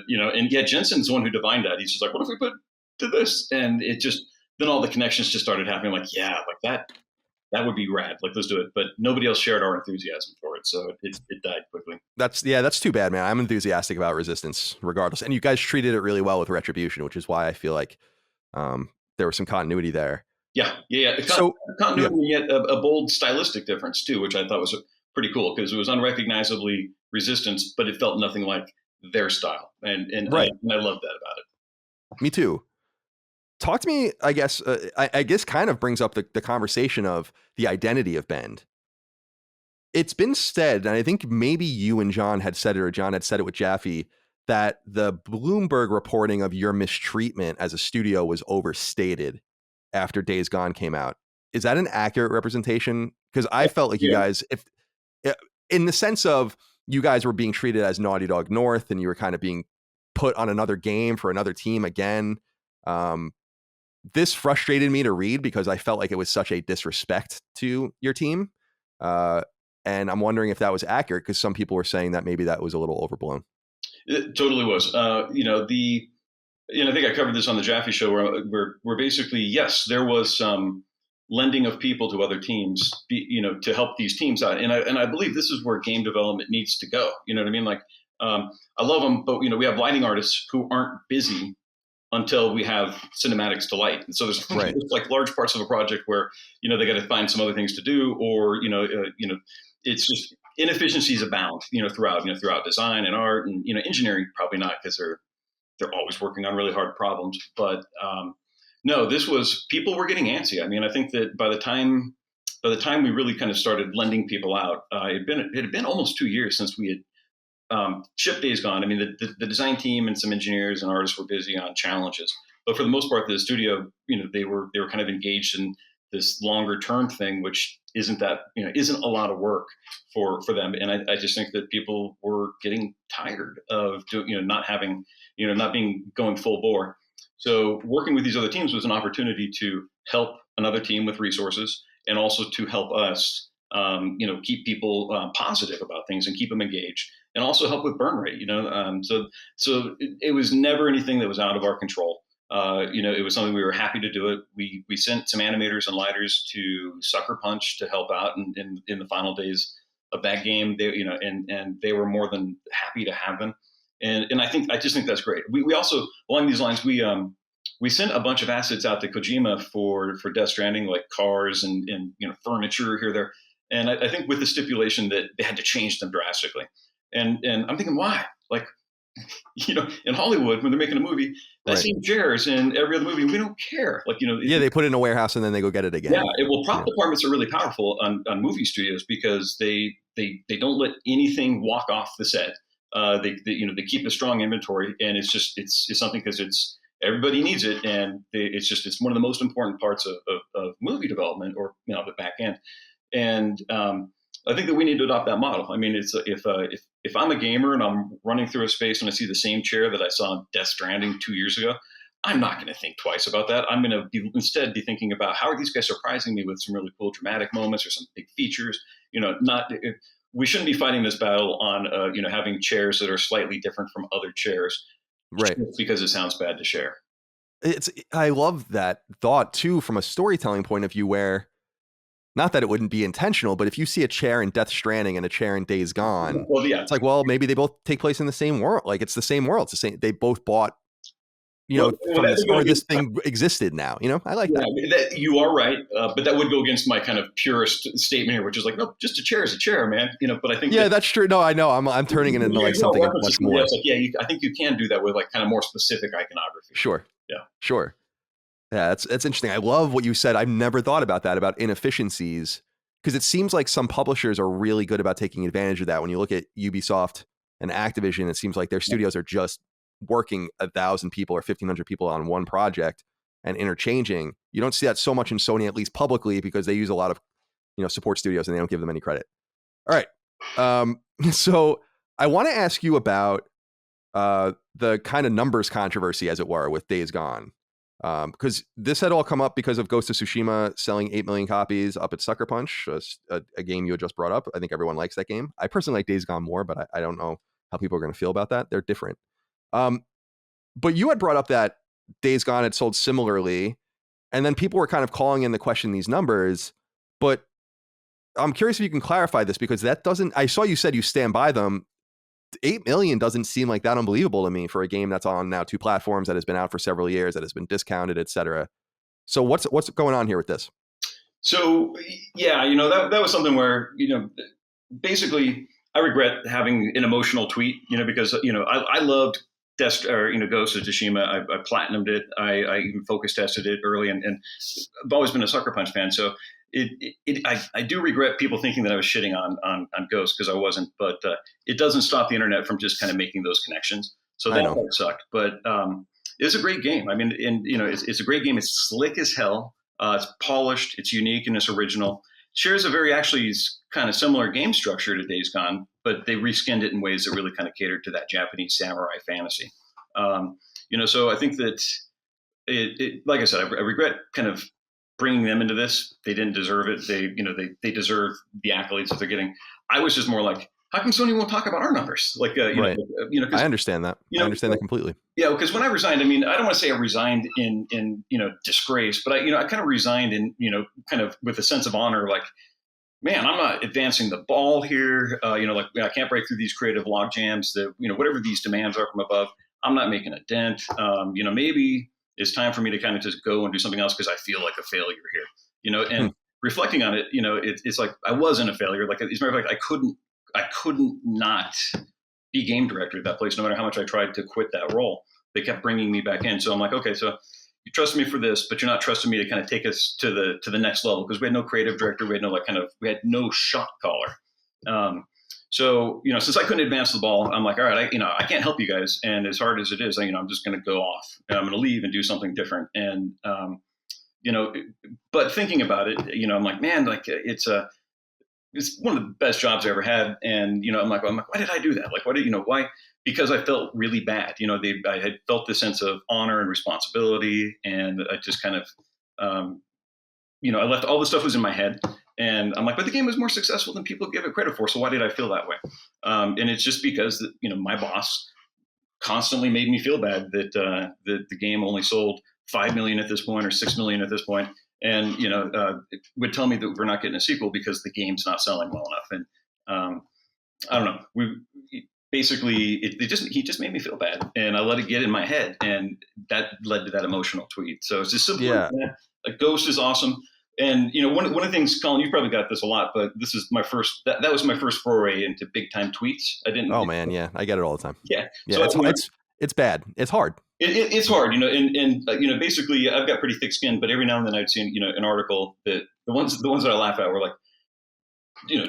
Jensen's the one who divined that. He's just like, what if we put to this? And it just, then all the connections just started happening. Like, yeah, like that would be rad. Like, let's do it. But nobody else shared our enthusiasm for it, so it died quickly. That's too bad, man. I'm enthusiastic about Resistance regardless, and you guys treated it really well with Retribution, which is why I feel like there was some continuity there. Yeah. So continuity, yet a bold stylistic difference too, which I thought was pretty cool, because it was unrecognizably Resistance, but it felt nothing like their style, and right. I loved that about it. Me too. Talk to me, I guess. I guess kind of brings up the conversation of the identity of Bend. It's been said, and I think maybe you and John had said it, or John had said it with Jaffe, that the Bloomberg reporting of your mistreatment as a studio was overstated after Days Gone came out. Is that an accurate representation? Because I felt like you guys, if in the sense of you guys were being treated as Naughty Dog North, and you were kind of being put on another game for another team again. This frustrated me to read, because I felt like it was such a disrespect to your team. And I'm wondering if that was accurate, because some people were saying that maybe that was a little overblown. It totally was. I think I covered this on the Jaffe show, where basically, yes, there was some lending of people to other teams, to help these teams out. And I believe this is where game development needs to go. You know what I mean? Like, I love them, but we have lighting artists who aren't busy until we have cinematics to light. And so there's like large parts of a project where, they got to find some other things to do, or, it's just inefficiencies abound, throughout design and art, and, engineering, probably not, because they're always working on really hard problems. But no, people were getting antsy. I mean, I think that by the time we really kind of started lending people out, it had been almost 2 years since we had shipped Days Gone. I mean, the design team and some engineers and artists were busy on challenges, but for the most part, the studio, they were kind of engaged in this longer term thing, which isn't a lot of work for them. And I just think that people were getting tired of not going full bore. So working with these other teams was an opportunity to help another team with resources, and also to help us, keep people positive about things and keep them engaged, and also help with burn rate. So it was never anything that was out of our control. It was something we were happy to do it. We sent some animators and lighters to Sucker Punch to help out in the final days of that game. And they were more than happy to have them. And I just think that's great. We also, along these lines, we sent a bunch of assets out to Kojima for Death Stranding, like cars and furniture here, there. And I think with the stipulation that they had to change them drastically. And I'm thinking, why? Like, in Hollywood, when they're making a movie, that same chairs in every other movie, we don't care. Like, they put it in a warehouse and then they go get it again. Yeah. Prop departments are really powerful on movie studios, because they don't let anything walk off the set. They keep a strong inventory, and it's something, because everybody needs it. And it's one of the most important parts of movie development, or, the back end. And, I think that we need to adopt that model. I mean, it's if I'm a gamer and I'm running through a space and I see the same chair that I saw in Death Stranding 2 years ago, I'm not going to think twice about that. I'm going to instead be thinking about, how are these guys surprising me with some really cool dramatic moments or some big features? We shouldn't be fighting this battle on having chairs that are slightly different from other chairs, right? Just because it sounds bad to share. I love that thought too, from a storytelling point of view, where not that it wouldn't be intentional, but if you see a chair in Death Stranding and a chair in Days Gone, well, yeah, it's like, well, maybe they both take place in the same world. Like it's the same world. It's the same. They both bought, from this, or this thing existed now. I like that. You are right, but that would go against my kind of purist statement here, which is like, no, just a chair is a chair, man. But I think that's true. No, I know. I'm turning it into like something much more. Else, like, I think you can do that with like kind of more specific iconography. Sure. Yeah. Sure. Yeah, that's interesting. I love what you said. I've never thought about that, about inefficiencies, because it seems like some publishers are really good about taking advantage of that. When you look at Ubisoft and Activision, it seems like their studios are just working 1,000 people or 1,500 people on one project and interchanging. You don't see that so much in Sony, at least publicly, because they use a lot of support studios and they don't give them any credit. All right. So I want to ask you about the kind of numbers controversy, as it were, with Days Gone. Because this had all come up because of Ghost of Tsushima selling 8 million copies up at Sucker Punch, a game you had just brought up. I think everyone likes that game. I personally like Days Gone more, but I don't know how people are going to feel about that. They're different. But you had brought up that Days Gone had sold similarly, and then people were kind of calling into question these numbers. But I'm curious if you can clarify this, because that doesn't, I saw you said you stand by them. 8 million doesn't seem like that unbelievable to me for a game that's on now 2 platforms, that has been out for several years, that has been discounted, etc. So what's going on here with this? So yeah, that was something where, basically I regret having an emotional tweet, because, I loved Ghost of Tsushima. I platinumed it. I even focus tested it early, and I've always been a Sucker Punch fan. So I do regret people thinking that I was shitting on Ghost, because I wasn't. But it doesn't stop the internet from just kind of making those connections. So that part sucked. But it's a great game. I mean, and it's a great game. It's slick as hell. It's polished. It's unique and it's original. Shares a very actually kind of similar game structure to Days Gone, but they reskinned it in ways that really kind of catered to that Japanese samurai fantasy. So I think that it like I said, I regret kind of bringing them into this. They didn't deserve it. They deserve the accolades that they're getting. I was just more like, how come Sony won't talk about our numbers? Like, right. I understand that. I understand that completely. Yeah, because when I resigned, I mean, I don't want to say I resigned in disgrace, but I kind of resigned in kind of with a sense of honor, like, man, I'm not advancing the ball here. I can't break through these creative log jams that whatever these demands are from above, I'm not making a dent. Maybe it's time for me to kind of just go and do something else because I feel like a failure here. And reflecting on it, it's like I wasn't a failure. Like, as a matter of fact, I couldn't not be game director at that place, no matter how much I tried to quit that role. They kept bringing me back in. So I'm like, okay, so you trust me for this, but you're not trusting me to kind of take us to the next level, because we had no creative director, we had no shot caller. So since I couldn't advance the ball, I'm like, all right, I can't help you guys, and as hard as it is, I'm just going to go off, and I'm going to leave and do something different. And but thinking about it, I'm like, man, like it's one of the best jobs I ever had. And, I'm like, why did I do that? Like, why? Because I felt really bad. I had felt this sense of honor and responsibility. And I just kind of, I left all the stuff was in my head, and I'm like, but the game was more successful than people give it credit for. So why did I feel that way? And it's just because, my boss constantly made me feel bad that the game only sold 5 million at this point or 6 million at this point. And, would tell me that we're not getting a sequel because the game's not selling well enough. And I don't know. He just made me feel bad, and I let it get in my head, and that led to that emotional tweet. So it's just simple. Yeah. Like, Ghost is awesome. And, one of the things, Colin, you probably got this a lot, but this is my first, that was my first foray into big time tweets. I didn't. Oh man. Yeah. I get it all the time. Yeah. Yeah. So it's bad. It's hard. It's hard, and basically I've got pretty thick skin, but every now and then I'd seen, an article that the ones that I laugh at were like,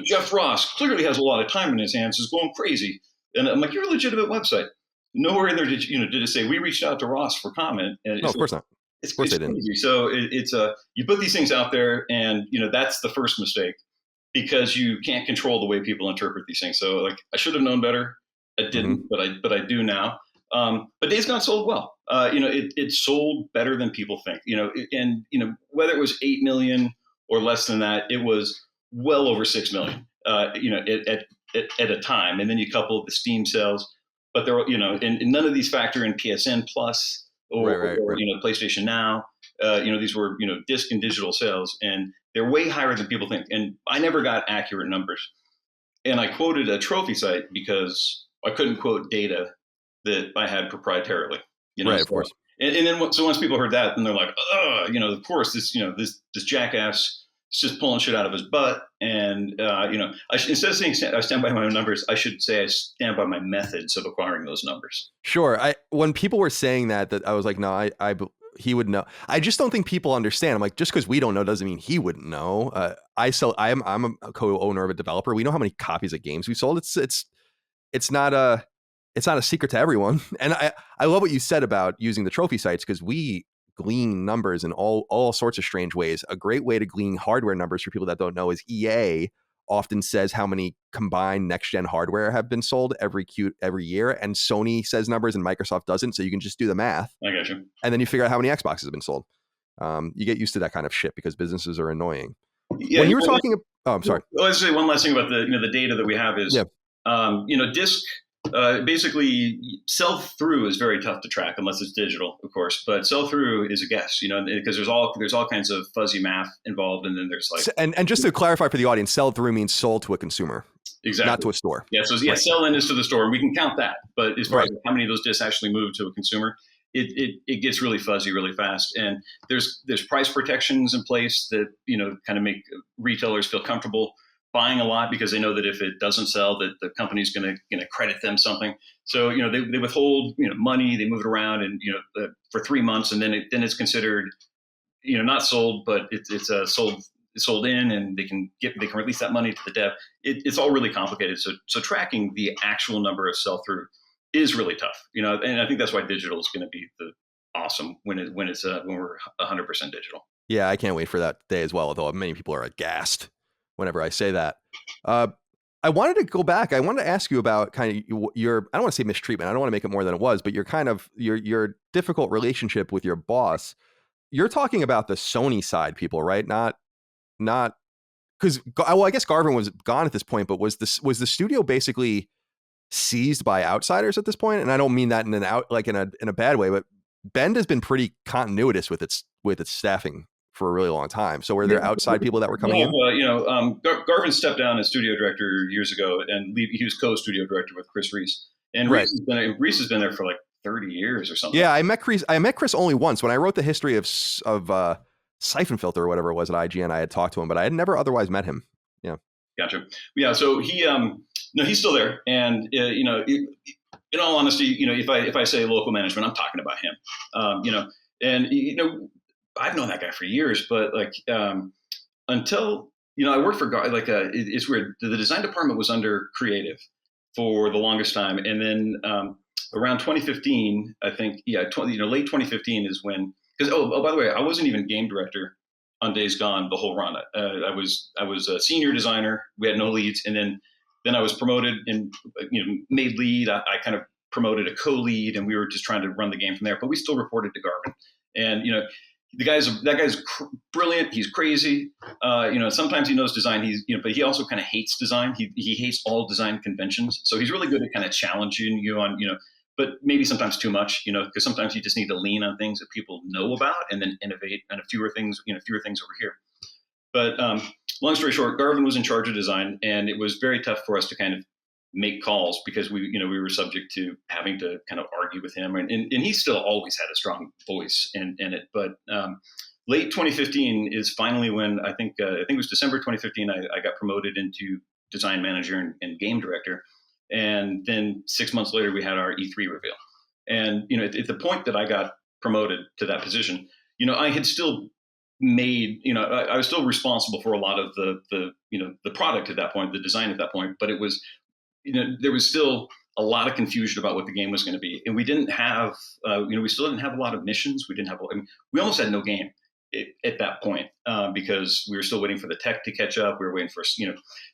Jeff Ross clearly has a lot of time in his hands, is going crazy. And I'm like, you're a legitimate website. Nowhere in there did it say we reached out to Ross for comment. And no, of course not. Of course they didn't. So it's you put these things out there, and that's the first mistake, because you can't control the way people interpret these things. So like, I should have known better. I didn't, but I do now. But Days Gone sold well. It sold better than people think. And whether it was 8 million or less than that, it was well over 6 million. At a time, and then you couple the Steam sales, but there, and none of these factor in PSN Plus or PlayStation Now. these were, disc and digital sales, and they're way higher than people think. And I never got accurate numbers. And I quoted a trophy site because I couldn't quote data that I had proprietarily. Right, so, of course. And then once people heard that, then they're like, of course, this jackass is just pulling shit out of his butt. And, instead of saying I stand by my own numbers, I should say I stand by my methods of acquiring those numbers. Sure. When people were saying that I was like, no, he would know. I just don't think people understand. I'm like, just because we don't know doesn't mean he wouldn't know. I'm a co-owner of a developer. We know how many copies of games we sold. It's not a secret to everyone. And I love what you said about using the trophy sites, because we glean numbers in all sorts of strange ways. A great way to glean hardware numbers for people that don't know is EA often says how many combined next-gen hardware have been sold every year, and Sony says numbers and Microsoft doesn't, so you can just do the math. I got you. And then you figure out how many Xboxes have been sold. You get used to that kind of shit because businesses are annoying. Yeah, when you were talking, I'm sorry. Let's say one last thing about the data that we have is, disc. Basically, sell-through is very tough to track unless it's digital, of course. But sell-through is a guess, because there's all kinds of fuzzy math involved, and then there's like and just to clarify for the audience, sell-through means sold to a consumer, exactly, not to a store. Yeah, so right. Sell-in is to the store, and we can count that. But as far as how many of those discs actually move to a consumer, it gets really fuzzy really fast. And there's price protections in place that kind of make retailers feel comfortable buying a lot, because they know that if it doesn't sell, that the company's going to credit them something. So they withhold money, they move it around, and for 3 months, and then it's considered not sold, but it's sold in, and they can release that money to the dev. It's all really complicated. So tracking the actual number of sell through is really tough. And I think that's why digital is going to be awesome when we're 100% digital. Yeah, I can't wait for that day as well. Although many people are aghast whenever I say that. I wanted to go back. I wanted to ask you about kind of your, I don't want to say mistreatment. I don't want to make it more than it was, but your difficult relationship with your boss. You're talking about the Sony side people, right? Not because, I guess Garvin was gone at this point, but was the studio basically seized by outsiders at this point? And I don't mean that in a bad way, but Bend has been pretty continuous with its staffing for a really long time. So were there outside people that were coming in? Garvin stepped down as studio director years ago, and he was co-studio director with Chris Reese. And right. Reese has been there for like 30 years or something. Yeah, I met Chris only once when I wrote the history of Syphon Filter or whatever it was at IGN. I had talked to him, but I had never otherwise met him. Yeah, gotcha. Yeah, so he he's still there, and in all honesty, if I say local management, I'm talking about him. I've known that guy for years, but until I worked for it's weird. The design department was under creative for the longest time, and then around 2015, I think, late 2015 is when. Because by the way, I wasn't even game director on Days Gone the whole run. I was a senior designer. We had no leads, and then I was promoted and made lead. I kind of promoted a co-lead, and we were just trying to run the game from there. But we still reported to Garvin, and that guy's brilliant. He's crazy. Sometimes he knows design. But he also kind of hates design. He hates all design conventions. So he's really good at kind of challenging you on, but maybe sometimes too much, because sometimes you just need to lean on things that people know about and then innovate on fewer things over here. But long story short, Garvin was in charge of design, and it was very tough for us to kind of make calls because we were subject to having to kind of argue with him, and he still always had a strong voice in it. But late 2015 is finally when I think it was December 2015 I got promoted into design manager and game director, and then 6 months later we had our E3 reveal. And at the point that I got promoted to that position, I had still made I was still responsible for a lot of the product at that point, the design at that point, but it was there was still a lot of confusion about what the game was going to be. And we didn't have, we still didn't have a lot of missions. We we almost had no game at that point because we were still waiting for the tech to catch up. We were waiting for,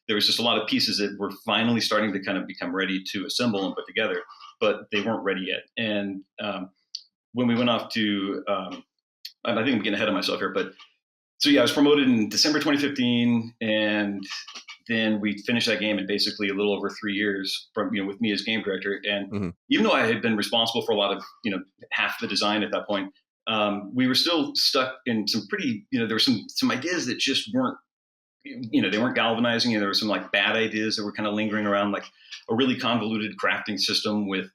there was just a lot of pieces that were finally starting to kind of become ready to assemble and put together, but they weren't ready yet. And when we went off to, I think I'm getting ahead of myself here, but so yeah, I was promoted in December 2015, and then we finished that game in basically a little over 3 years from, with me as game director. And even though I had been responsible for a lot of, half the design at that point, we were still stuck in some pretty, there were some ideas that just weren't, they weren't galvanizing. There were some like bad ideas that were kind of lingering around, like a really convoluted crafting system with,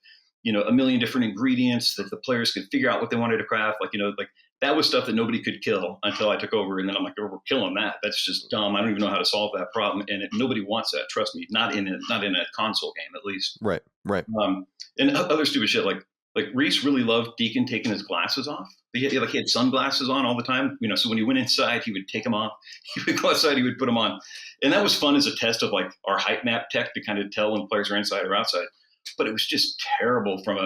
a million different ingredients that the players could figure out what they wanted to craft. Like, like that was stuff that nobody could kill until I took over. And then I'm like, oh, we're killing that. That's just dumb. I don't even know how to solve that problem. And nobody wants that. Trust me, not in a console game, at least. Right. And other stupid shit like Reese really loved Deacon taking his glasses off. He had sunglasses on all the time, so when he went inside, he would take them off. He would go outside, he would put them on. And that was fun as a test of like our height map tech to kind of tell when players are inside or outside. But it was just terrible from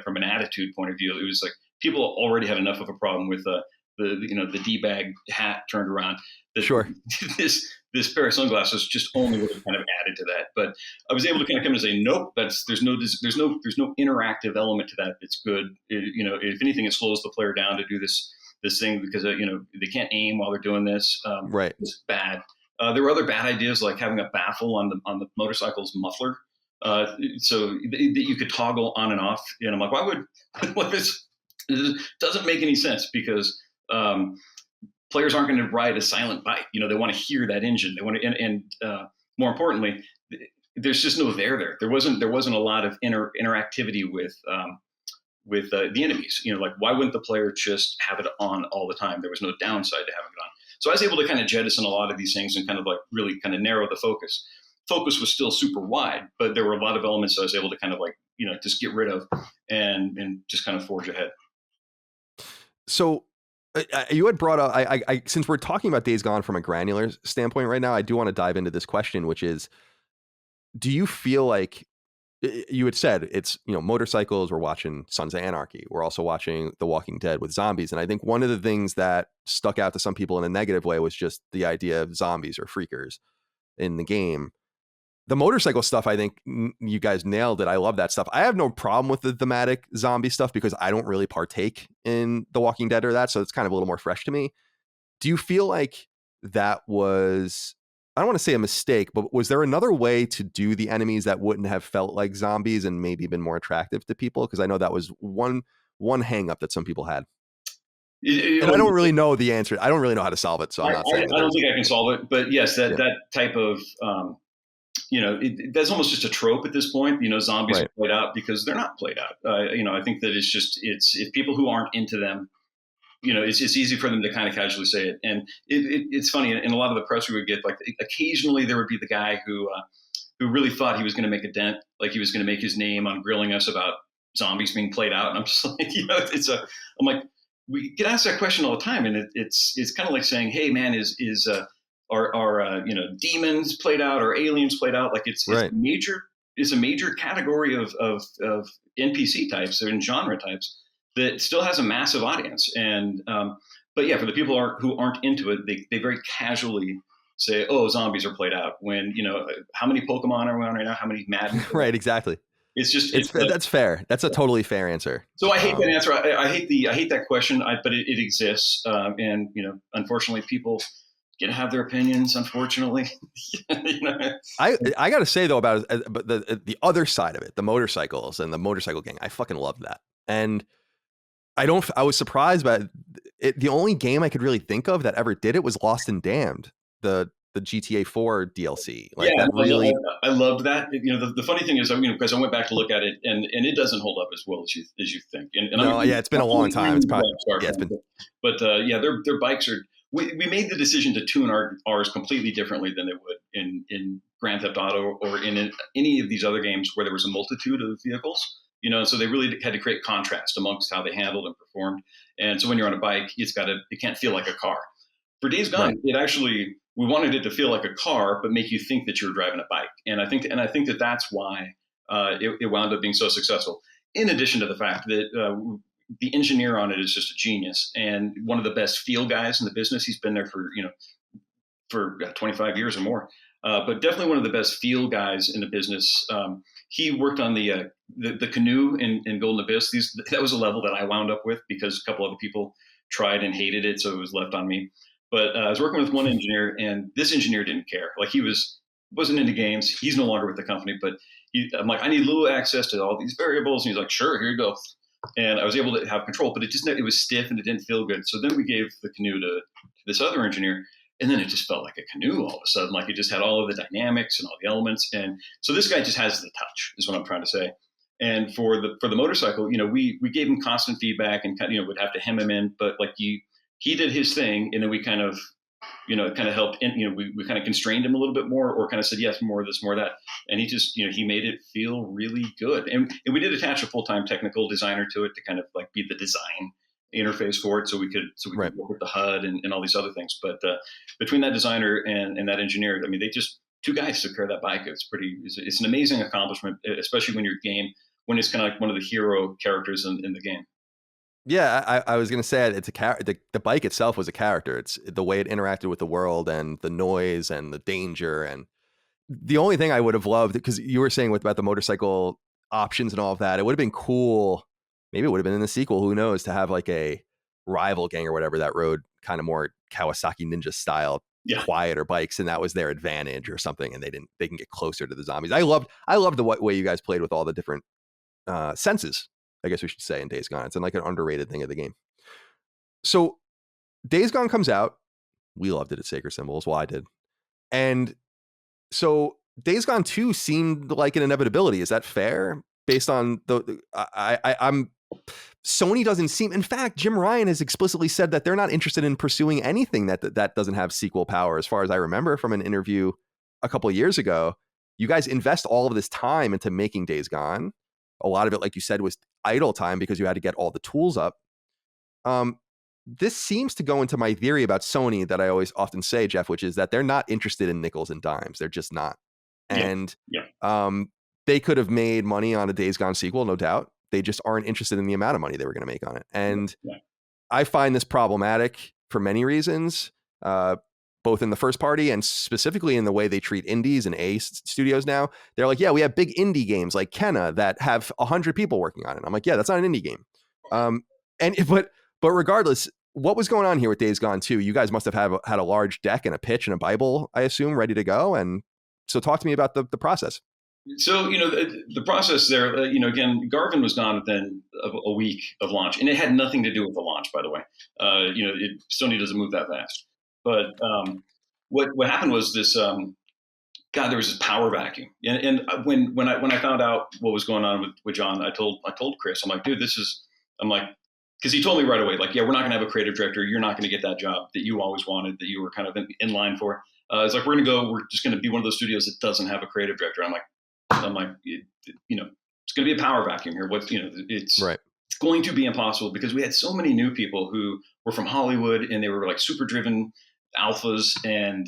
from an attitude point of view. It was like people already had enough of a problem with the D-bag hat turned around. Sure. This pair of sunglasses just only would have kind of added to that. But I was able to kind of come and say, nope, there's no interactive element to that. It's good. If anything, it slows the player down to do this thing because they can't aim while they're doing this. Right. It's bad. There were other bad ideas like having a baffle on the motorcycle's muffler, so that you could toggle on and off. And I'm like, why would this doesn't make any sense because players aren't going to ride a silent bike. They want to hear that engine. They want to, and more importantly, there's just no there. There wasn't a lot of interactivity with the enemies. Like why wouldn't the player just have it on all the time? There was no downside to having it on. So I was able to kind of jettison a lot of these things and kind of like really kind of narrow the focus. Focus was still super wide, but there were a lot of elements I was able to kind of like just get rid of and just kind of forge ahead. So. You had brought up, I since we're talking about Days Gone from a granular standpoint right now, I do want to dive into this question, which is, do you feel like you had said it's, motorcycles, we're watching Sons of Anarchy, we're also watching The Walking Dead with zombies. And I think one of the things that stuck out to some people in a negative way was just the idea of zombies or freakers in the game. The motorcycle stuff, I think you guys nailed it. I love that stuff. I have no problem with the thematic zombie stuff because I don't really partake in The Walking Dead or that. So it's kind of a little more fresh to me. Do you feel like that was, I don't want to say a mistake, but was there another way to do the enemies that wouldn't have felt like zombies and maybe been more attractive to people? Because I know that was one hang up that some people had. And I don't really know the answer. I don't really know how to solve it. So I'm not saying I don't think I can solve it. But yes, that type of... that's almost just a trope at this point. Zombies are played out because they're not played out. I think that it's people who aren't into them, it's easy for them to kind of casually say it. And it's funny, in a lot of the press we would get, like occasionally there would be the guy who really thought he was going to make a dent, like he was going to make his name on grilling us about zombies being played out. And I'm just like, I'm like, we get asked that question all the time. And it's kind of like saying, hey man, are demons played out or aliens played out? Like it's a major category of NPC types and genre types that still has a massive audience. And but yeah, for the people who aren't into it, they very casually say, oh, zombies are played out, when how many Pokemon are we on right now, how many Madden? Right, exactly. That's fair. That's a totally fair answer. So I hate that answer. I hate that question, but it exists. And unfortunately people get to have their opinions, unfortunately. I got to say though about the other side of it, the motorcycles and the motorcycle gang, I fucking love that. And I was surprised by it. The only game I could really think of that ever did it was Lost and Damned, the GTA 4 DLC. I loved that. The funny thing is, because I went back to look at it, and it doesn't hold up as well as you think. And it's been a long time. It's probably but their bikes are. We made the decision to tune ours completely differently than they would in Grand Theft Auto or in any of these other games where there was a multitude of vehicles. So they really had to create contrast amongst how they handled and performed. And so when you're on a bike, it can't feel like a car. For Days Gone, we wanted it to feel like a car, but make you think that you were driving a bike. And I think that that's why it wound up being so successful. In addition to the fact that the engineer on it is just a genius and one of the best field guys in the business. He's been there for 25 years or more, but definitely one of the best field guys in the business. He worked on the canoe in Golden Abyss. That was a level that I wound up with because a couple other people tried and hated it, so it was left on me. But I was working with one engineer, and this engineer didn't care. Like he wasn't into games. He's no longer with the company, but I'm like, I need a little access to all these variables, and he's like, sure, here you go. and I was able to have control, but it was stiff and it didn't feel good. So then we gave the canoe to this other engineer, and then it just felt like a canoe all of a sudden. Like it just had all of the dynamics and all the elements. And so this guy just has the touch, is what I'm trying to say. And for the motorcycle, we gave him constant feedback and would have to hem him in, but like he did his thing, and then we kind of helped, and we kind of constrained him a little bit more, or kind of said yes, more of this, more of that, and he just he made it feel really good. And we did attach a full-time technical designer to it to kind of like be the design interface for it, so we could Right. work with the HUD and all these other things. But between that designer and that engineer, I mean, they just, two guys took care of that bike. It's an amazing accomplishment, especially when when it's kind of like one of the hero characters in the game. Yeah, I was gonna say it's the bike itself was a character. It's the way it interacted with the world and the noise and the danger. And the only thing I would have loved, because you were saying about the motorcycle options and all of that, it would have been cool. Maybe it would have been in the sequel, who knows, to have like a rival gang or whatever that rode kind of more Kawasaki Ninja style, quieter bikes, and that was their advantage or something, and they can get closer to the zombies. I loved the way you guys played with all the different senses, I guess we should say, in Days Gone. It's like an underrated thing of the game. So Days Gone comes out. We loved it at Sacred Symbols. Well, I did. And so Days Gone 2 seemed like an inevitability. Is that fair? Based on I'm Sony doesn't seem, in fact, Jim Ryan has explicitly said that they're not interested in pursuing anything that doesn't have sequel power, as far as I remember from an interview a couple of years ago. You guys invest all of this time into making Days Gone. A lot of it, like you said, was idle time because you had to get all the tools up. This seems to go into my theory about Sony that I always often say, Jeff, which is that they're not interested in nickels and dimes. They're just not. And they could have made money on a Days Gone sequel, no doubt. They just aren't interested in the amount of money they were going to make on it. And I find this problematic for many reasons, both in the first party and specifically in the way they treat indies and A studios now. They're like, yeah, we have big indie games like Kenna that have 100 people working on it. I'm like, yeah, that's not an indie game. But regardless, what was going on here with Days Gone 2? You guys must have had a large deck and a pitch and a Bible, I assume, ready to go. And so talk to me about the process. So, the process there, again, Garvin was gone within a week of launch, and it had nothing to do with the launch, by the way. Sony doesn't move that fast. But what happened was this, there was this power vacuum. And when I found out what was going on with John, I told Chris, I'm like, dude, because he told me right away, like, yeah, we're not going to have a creative director. You're not going to get that job that you always wanted, that you were kind of in line for. It's like, we're just going to be one of those studios that doesn't have a creative director. I'm like, it's going to be a power vacuum here. It's going to be impossible because we had so many new people who were from Hollywood and they were like super driven alphas. And,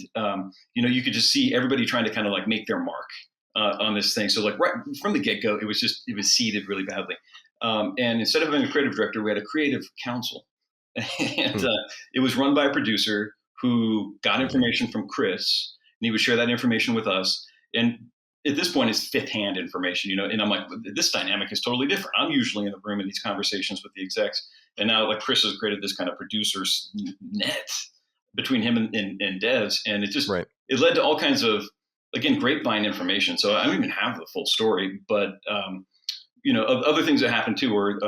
you could just see everybody trying to kind of like make their mark on this thing. So like right from the get-go, it was seeded really badly. And instead of having a creative director, we had a creative council. And it was run by a producer who got information from Chris, and he would share that information with us. And at this point, it's fifth-hand information, and I'm like, this dynamic is totally different. I'm usually in the room in these conversations with the execs, and now like Chris has created this kind of producer's net between him and devs, and it just it led to all kinds of, again, grapevine information. So I don't even have the full story, but other things that happened too were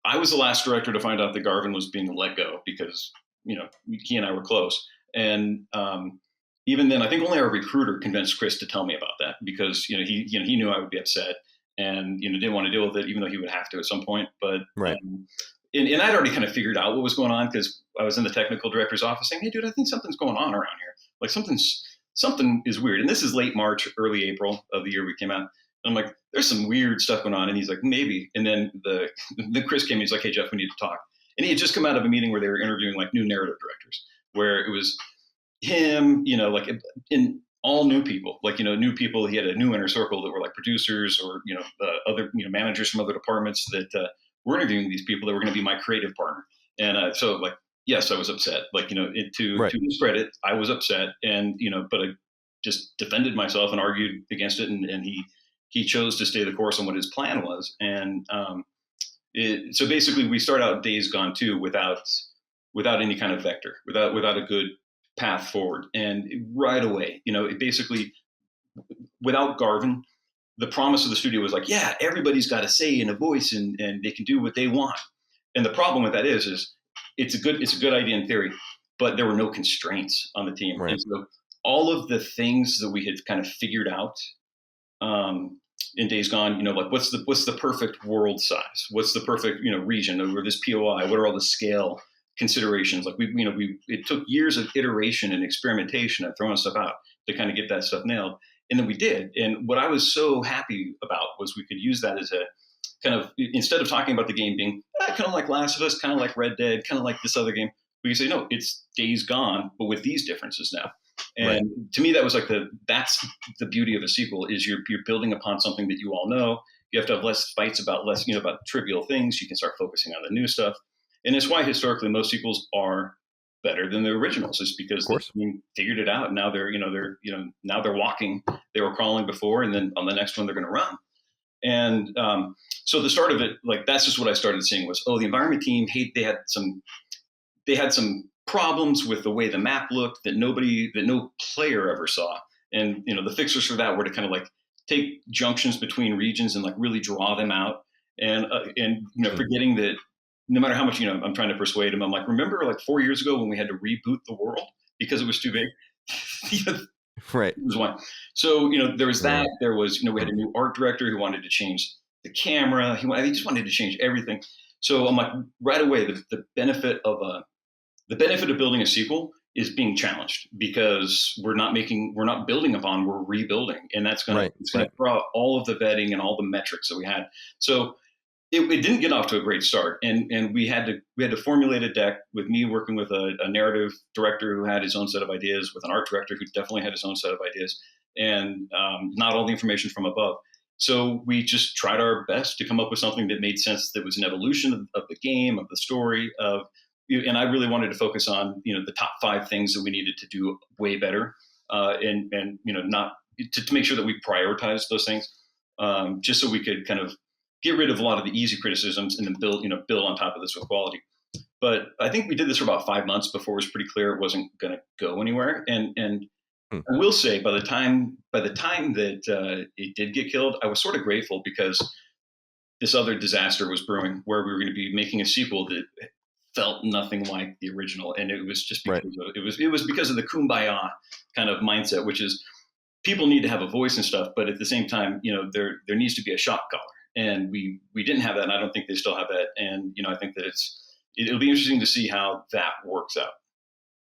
I was the last director to find out that Garvin was being let go because he and I were close, and even then, I think only our recruiter convinced Chris to tell me about that because he knew I would be upset and didn't want to deal with it, even though he would have to at some point. But and I'd already kind of figured out what was going on because I was in the technical director's office saying, "Hey, dude, I think something's going on around here. Like something is weird." And this is late March, early April of the year we came out. And I'm like, "There's some weird stuff going on," and he's like, "Maybe." And then the Chris came. He's like, "Hey, Jeff, we need to talk." And he had just come out of a meeting where they were interviewing like new narrative directors, where it was him, like in all new people, new people. He had a new inner circle that were like producers or, other, managers from other departments that were interviewing these people that were going to be my creative partner. And so like, yes, I was upset, to his credit, I was upset and, but I just defended myself and argued against it. And he chose to stay the course on what his plan was. And so basically we start out Days Gone 2 without any kind of vector, without a good path forward. And right away, it basically, without Garvin, the promise of the studio was like, yeah, everybody's got a say and a voice, and they can do what they want. And the problem with that is it's a good idea in theory, but there were no constraints on the team. Right. And so all of the things that we had kind of figured out in Days Gone, you know, like what's the perfect world size? What's the perfect, you know, region, or this POI? What are all the scale considerations? Like it took years of iteration and experimentation and throwing stuff out to kind of get that stuff nailed. And then we did. And what I was so happy about was we could use that as a kind of, instead of talking about the game being kind of like Last of Us, kind of like Red Dead, kind of like this other game, we could say, no, it's Days Gone, but with these differences now. And right. To me, that was like that's the beauty of a sequel, is you're building upon something that you all know. You have to have less fights about about trivial things. You can start focusing on the new stuff. And it's why historically most sequels are better than the originals, is because they figured it out. And now now they're walking. They were crawling before, and then on the next one they're going to run. And so the start of it, like, that's just what I started seeing was, the environment team, they had some problems with the way the map looked that no player ever saw. And, the fixers for that were to kind of like take junctions between regions and like really draw them out. And forgetting that no matter how much, I'm trying to persuade them, I'm like, remember like 4 years ago when we had to reboot the world because it was too big? Right. It was one. So, there was that. There was, we had a new art director who wanted to change the camera. He just wanted to change everything. So I'm like, right away, the benefit of building a sequel is being challenged, because we're not building upon, we're rebuilding. And that's going to throw out all of the vetting and all the metrics that we had. So it didn't get off to a great start. And we had to formulate a deck, with me working with a narrative director who had his own set of ideas, with an art director who definitely had his own set of ideas, and not all the information from above. So we just tried our best to come up with something that made sense, that was an evolution of the game, of the story, and I really wanted to focus on, the top 5 things that we needed to do way better, and not to make sure that we prioritized those things, just so we could kind of get rid of a lot of the easy criticisms and then build on top of this with quality. But I think we did this for about 5 months before it was pretty clear it wasn't going to go anywhere. And I will say, by the time that it did get killed, I was sort of grateful, because this other disaster was brewing, where we were going to be making a sequel that felt nothing like the original. And it was just because it was because of the kumbaya kind of mindset, which is people need to have a voice and stuff, but at the same time, there needs to be a shot caller. And we didn't have that, and I don't think they still have that. And I think that it'll be interesting to see how that works out.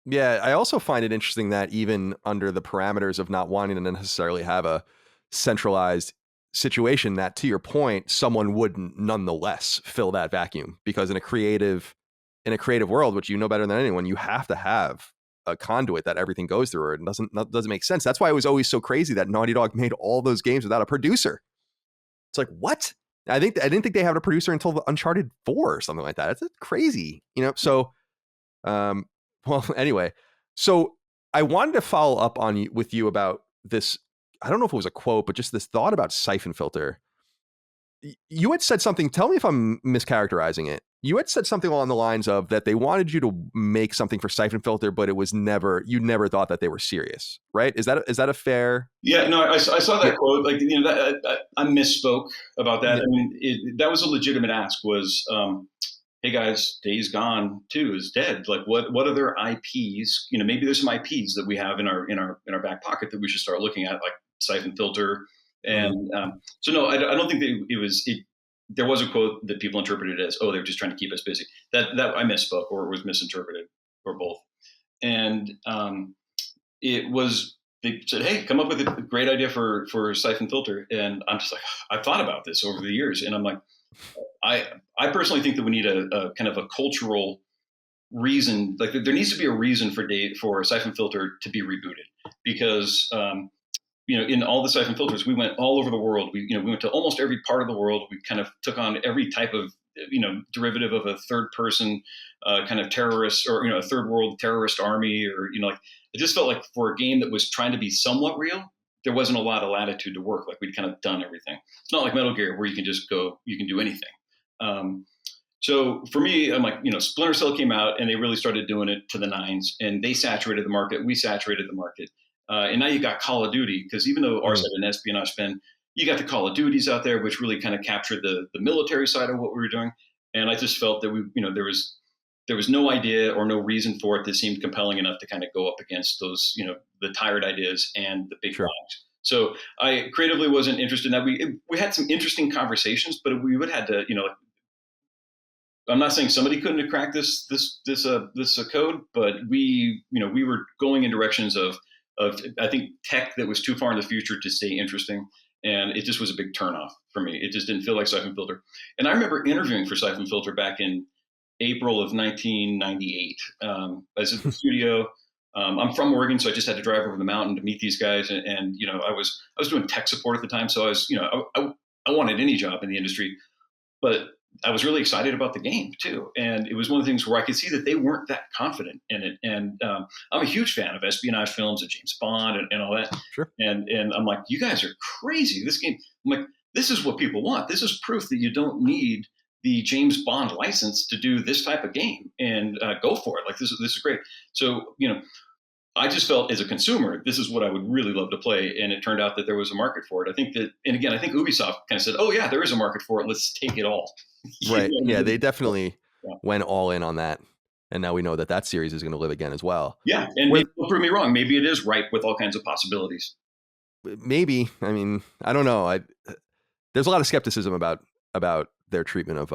Yeah, I also find it interesting that even under the parameters of not wanting to necessarily have a centralized situation, that, to your point, someone would nonetheless fill that vacuum, because in a creative world, which you know better than anyone, you have to have a conduit that everything goes through, or it doesn't make sense. That's why it was always so crazy that Naughty Dog made all those games without a producer. It's like, what? I didn't think they had a producer until the Uncharted 4 or something like that. It's crazy, So, well, anyway, so I wanted to follow up with you about this. I don't know if it was a quote, but just this thought about Syphon Filter. You had said something. Tell me if I'm mischaracterizing it. You had said something along the lines of that they wanted you to make something for Syphon Filter, but you never thought that they were serious, right? Is that a fair? Yeah, no, I saw that quote. Like, I misspoke about that. Yeah. I mean, that was a legitimate ask. Was, hey guys, Days Gone 2 is dead. Like, what other IPs? Maybe there's some IPs that we have in our back pocket that we should start looking at, like Syphon Filter. And so no, I don't think that it was. There was a quote that people interpreted as, they're just trying to keep us busy. That I misspoke, or it was misinterpreted, or both. And it was, they said, hey, come up with a great idea for Syphon Filter. And I'm just like, I've thought about this over the years. And I'm like, I personally think that we need a kind of a cultural reason. Like, there needs to be a reason for Syphon Filter to be rebooted, because in all the Syphon Filters, we went all over the world. We went to almost every part of the world. We kind of took on every type of, derivative of a third person kind of terrorist, or, a third world terrorist army, or, like, it just felt like for a game that was trying to be somewhat real, there wasn't a lot of latitude to work. Like, we'd kind of done everything. It's not like Metal Gear, where you can just go, you can do anything. So for me, I'm like, Splinter Cell came out and they really started doing it to the nines, and they saturated the market. We saturated the market. And now you got Call of Duty, because even though ours had an espionage spin, you got the Call of Duties out there, which really kind of captured the military side of what we were doing. And I just felt that there was no idea or no reason for it that seemed compelling enough to kind of go up against those, the tired ideas and the big products. So I creatively wasn't interested in that. We had some interesting conversations, but we would have to, I'm not saying somebody couldn't have cracked this code, but we were going in directions of I think tech that was too far in the future to stay interesting. And it just was a big turnoff for me. It just didn't feel like Syphon Filter. And I remember interviewing for Syphon Filter back in April of 1998. I was at the studio. I'm from Oregon, so I just had to drive over the mountain to meet these guys. And I was doing tech support at the time, so I was, I wanted any job in the industry, but I was really excited about the game too. And it was one of the things where I could see that they weren't that confident in it. And I'm a huge fan of espionage films and James Bond and all that. Sure. And I'm like, you guys are crazy. This game, I'm like, this is what people want. This is proof that you don't need the James Bond license to do this type of game, and go for it. Like this is great. So, I just felt as a consumer, this is what I would really love to play. And it turned out that there was a market for it. I think Ubisoft kind of said, oh yeah, there is a market for it. Let's take it all. Right. Yeah. They definitely went all in on that. And now we know that series is going to live again as well. Yeah. And maybe they'll prove me wrong. Maybe it is ripe with all kinds of possibilities. Maybe. I mean, I don't know. There's a lot of skepticism about their treatment of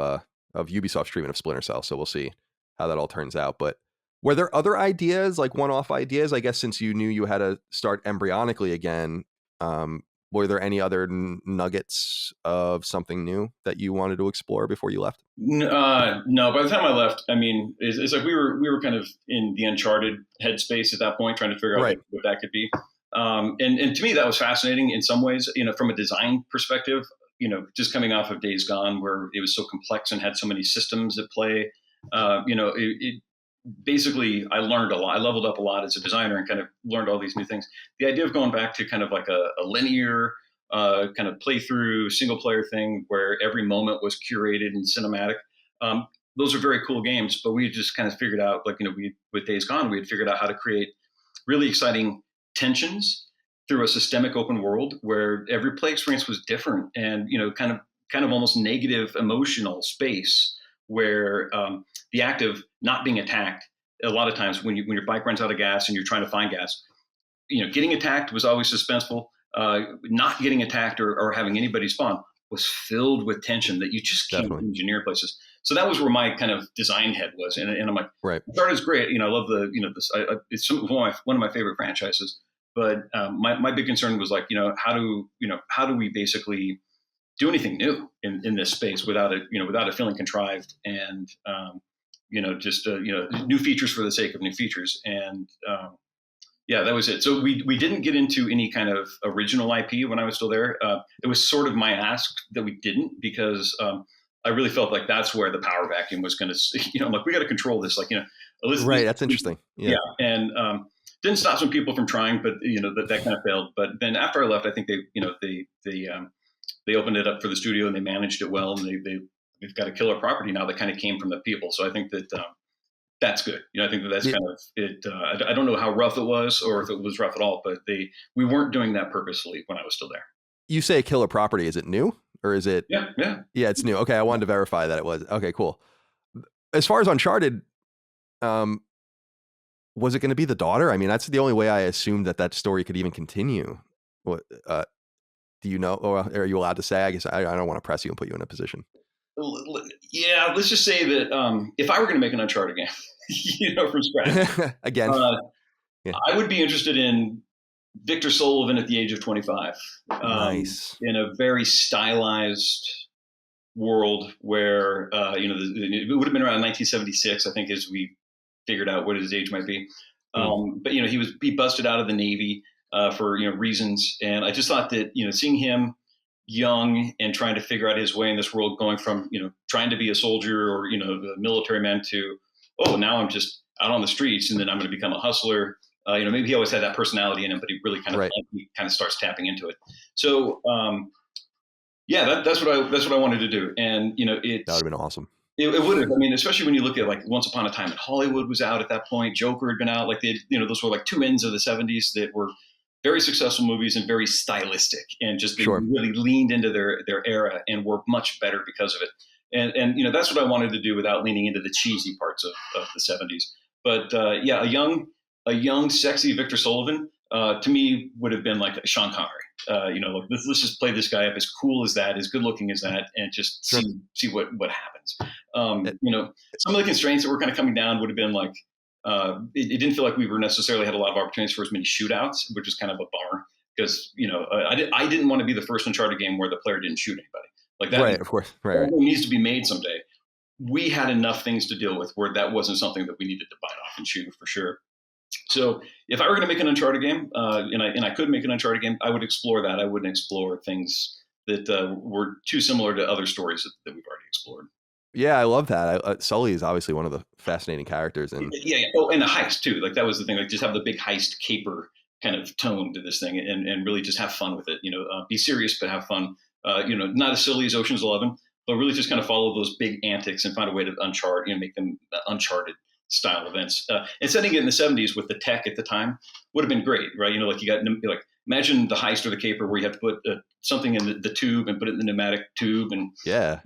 Ubisoft's treatment of Splinter Cell. So we'll see how that all turns out. But were there other ideas, like one-off ideas? I guess since you knew you had to start embryonically again, were there any other nuggets of something new that you wanted to explore before you left? No. By the time I left, I mean, it's like we were kind of in the Uncharted headspace at that point, trying to figure out what that could be. And to me, that was fascinating in some ways. From a design perspective, just coming off of Days Gone, where it was so complex and had so many systems at play. Basically, I learned a lot. I leveled up a lot as a designer and kind of learned all these new things. The idea of going back to kind of like a linear kind of playthrough single player thing where every moment was curated and cinematic. Those are very cool games, but we just kind of figured out, like, with Days Gone, we had figured out how to create really exciting tensions through a systemic open world where every play experience was different and, kind of almost negative emotional space where the act of not being attacked, a lot of times when your bike runs out of gas and you're trying to find gas, getting attacked was always suspenseful. Not getting attacked or having anybody spawn was filled with tension that you just can't engineer places. So that was where my kind of design head was. And I'm like, right. Uncharted is great. I love it's one of my favorite franchises. But my big concern was like, how do we basically do anything new in this space without it feeling contrived and, just new features for the sake of new features. And that was it. So we didn't get into any kind of original IP when I was still there. It was sort of my ask that we didn't, because I really felt like that's where the power vacuum was going to, I'm like, we got to control this. Like, right. That's interesting. Yeah. And didn't stop some people from trying, but that kind of failed. But then after I left, I think they opened it up for the studio and they managed it well, and they've got a killer property now that kind of came from the people. So I think that that's good. I think that's kind of it. I don't know how rough it was or if it was rough at all, but we weren't doing that purposefully when I was still there. You say killer property. Is it new or is it? Yeah. It's new. Okay. I wanted to verify that it was. Okay, cool. As far as Uncharted, was it going to be the daughter? I mean, that's the only way I assumed that story could even continue. What, do you know, or are you allowed to say? I guess I don't want to press you and put you in a position. Yeah, let's just say that if I were going to make an Uncharted game, from scratch, again, I would be interested in Victor Sullivan at the age of 25. Nice. In a very stylized world where, it would have been around 1976, I think, as we figured out what his age might be. But, he busted out of the Navy for, reasons. And I just thought that, seeing him young and trying to figure out his way in this world, going from, trying to be a soldier or, a military man to, now I'm just out on the streets and then I'm going to become a hustler. Maybe he always had that personality in him, but he really kind of starts tapping into it. So, that's what I wanted to do. And, that would have been awesome. It would have. I mean, especially when you look at like Once Upon a Time in Hollywood was out at that point. Joker had been out. Like those were like two ends of the 70s that were very successful movies and very stylistic, and just they Sure. really leaned into their era and were much better because of it. And that's what I wanted to do without leaning into the cheesy parts of the 70s. But yeah, a young, sexy Victor Sullivan to me would have been like Sean Connery. Like let's just play this guy up as cool as that, as good looking as that, and just Sure. see what happens. Some of the constraints that were kind of coming down would have been like it didn't feel like we were necessarily had a lot of opportunities for as many shootouts, which is kind of a bummer because I didn't want to be the first Uncharted game where the player didn't shoot anybody. Like that, right? Of course, right. needs to be made someday. We had enough things to deal with where that wasn't something that we needed to bite off and chew for sure. So if I were going to make an Uncharted game, and I could make an Uncharted game, I would explore that. I wouldn't explore things that were too similar to other stories that we've already explored. Yeah, I love that. Sully is obviously one of the fascinating characters, and yeah. Oh, and the heist too. Like that was the thing. Like just have the big heist caper kind of tone to this thing, and really just have fun with it. Be serious but have fun. Not as silly as Ocean's 11, but really just kind of follow those big antics and find a way to make them Uncharted style events. And setting it in the 70s with the tech at the time would have been great, right? Like you got like imagine the heist or the caper where you have to put something in the tube and put it in the pneumatic tube, and yeah,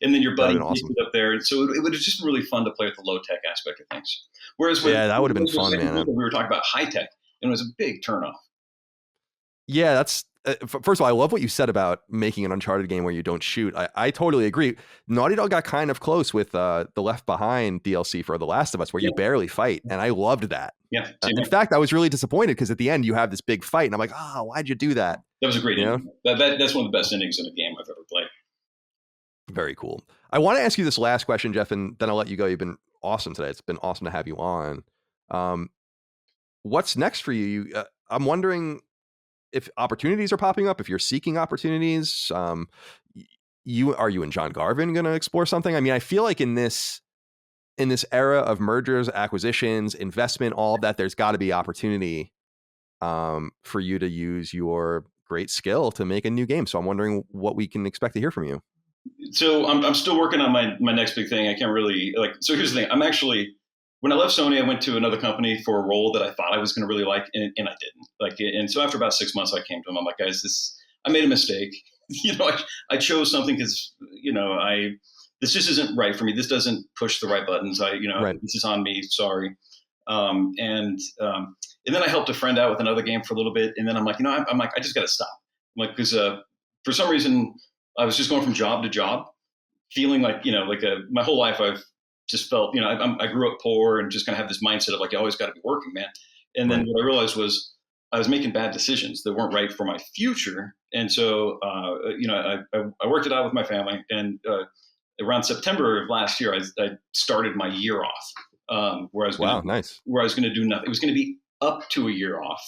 and then your buddy awesome. takes it up there. And so it would have just been really fun to play with the low tech aspect of things. Whereas that would have been fun, man. We were talking about high tech, and it was a big turnoff. Yeah, that's first of all, I love what you said about making an Uncharted game where you don't shoot. I totally agree. Naughty Dog got kind of close with the Left Behind DLC for The Last of Us, where you barely fight, and I loved that. Yeah. In fact, I was really disappointed because at the end you have this big fight, and I'm like, why'd you do that? That was a great ending. That's one of the best endings in a game I've ever played. Very cool. I want to ask you this last question, Jeff, and then I'll let you go. You've been awesome today. It's been awesome to have you on. What's next for you? I'm wondering if opportunities are popping up, if you're seeking opportunities. Are you and John Garvin going to explore something? I mean, I feel like in this era of mergers, acquisitions, investment, all of that, there's got to be opportunity for you to use your great skill to make a new game. So I'm wondering what we can expect to hear from you. So I'm still working on my next big thing. I can't really so here's the thing. I'm actually, when I left Sony, I went to another company for a role that I thought I was going to really like, and I didn't. And so after about 6 months, I came to him. I'm like, guys, I made a mistake. I chose something because, this just isn't right for me. This doesn't push the right buttons. Right. This is on me. Sorry. And then I helped a friend out with another game for a little bit. And then I'm like, I just got to stop. I'm like, because for some reason I was just going from job to job, feeling like, my whole life I've just felt, I grew up poor and just kind of have this mindset of like, you always got to be working, man. And then what I realized was I was making bad decisions that weren't right for my future. And so, I worked it out with my family, and around September of last year, I started my year off, where I was going to do nothing. It was going to be up to a year off,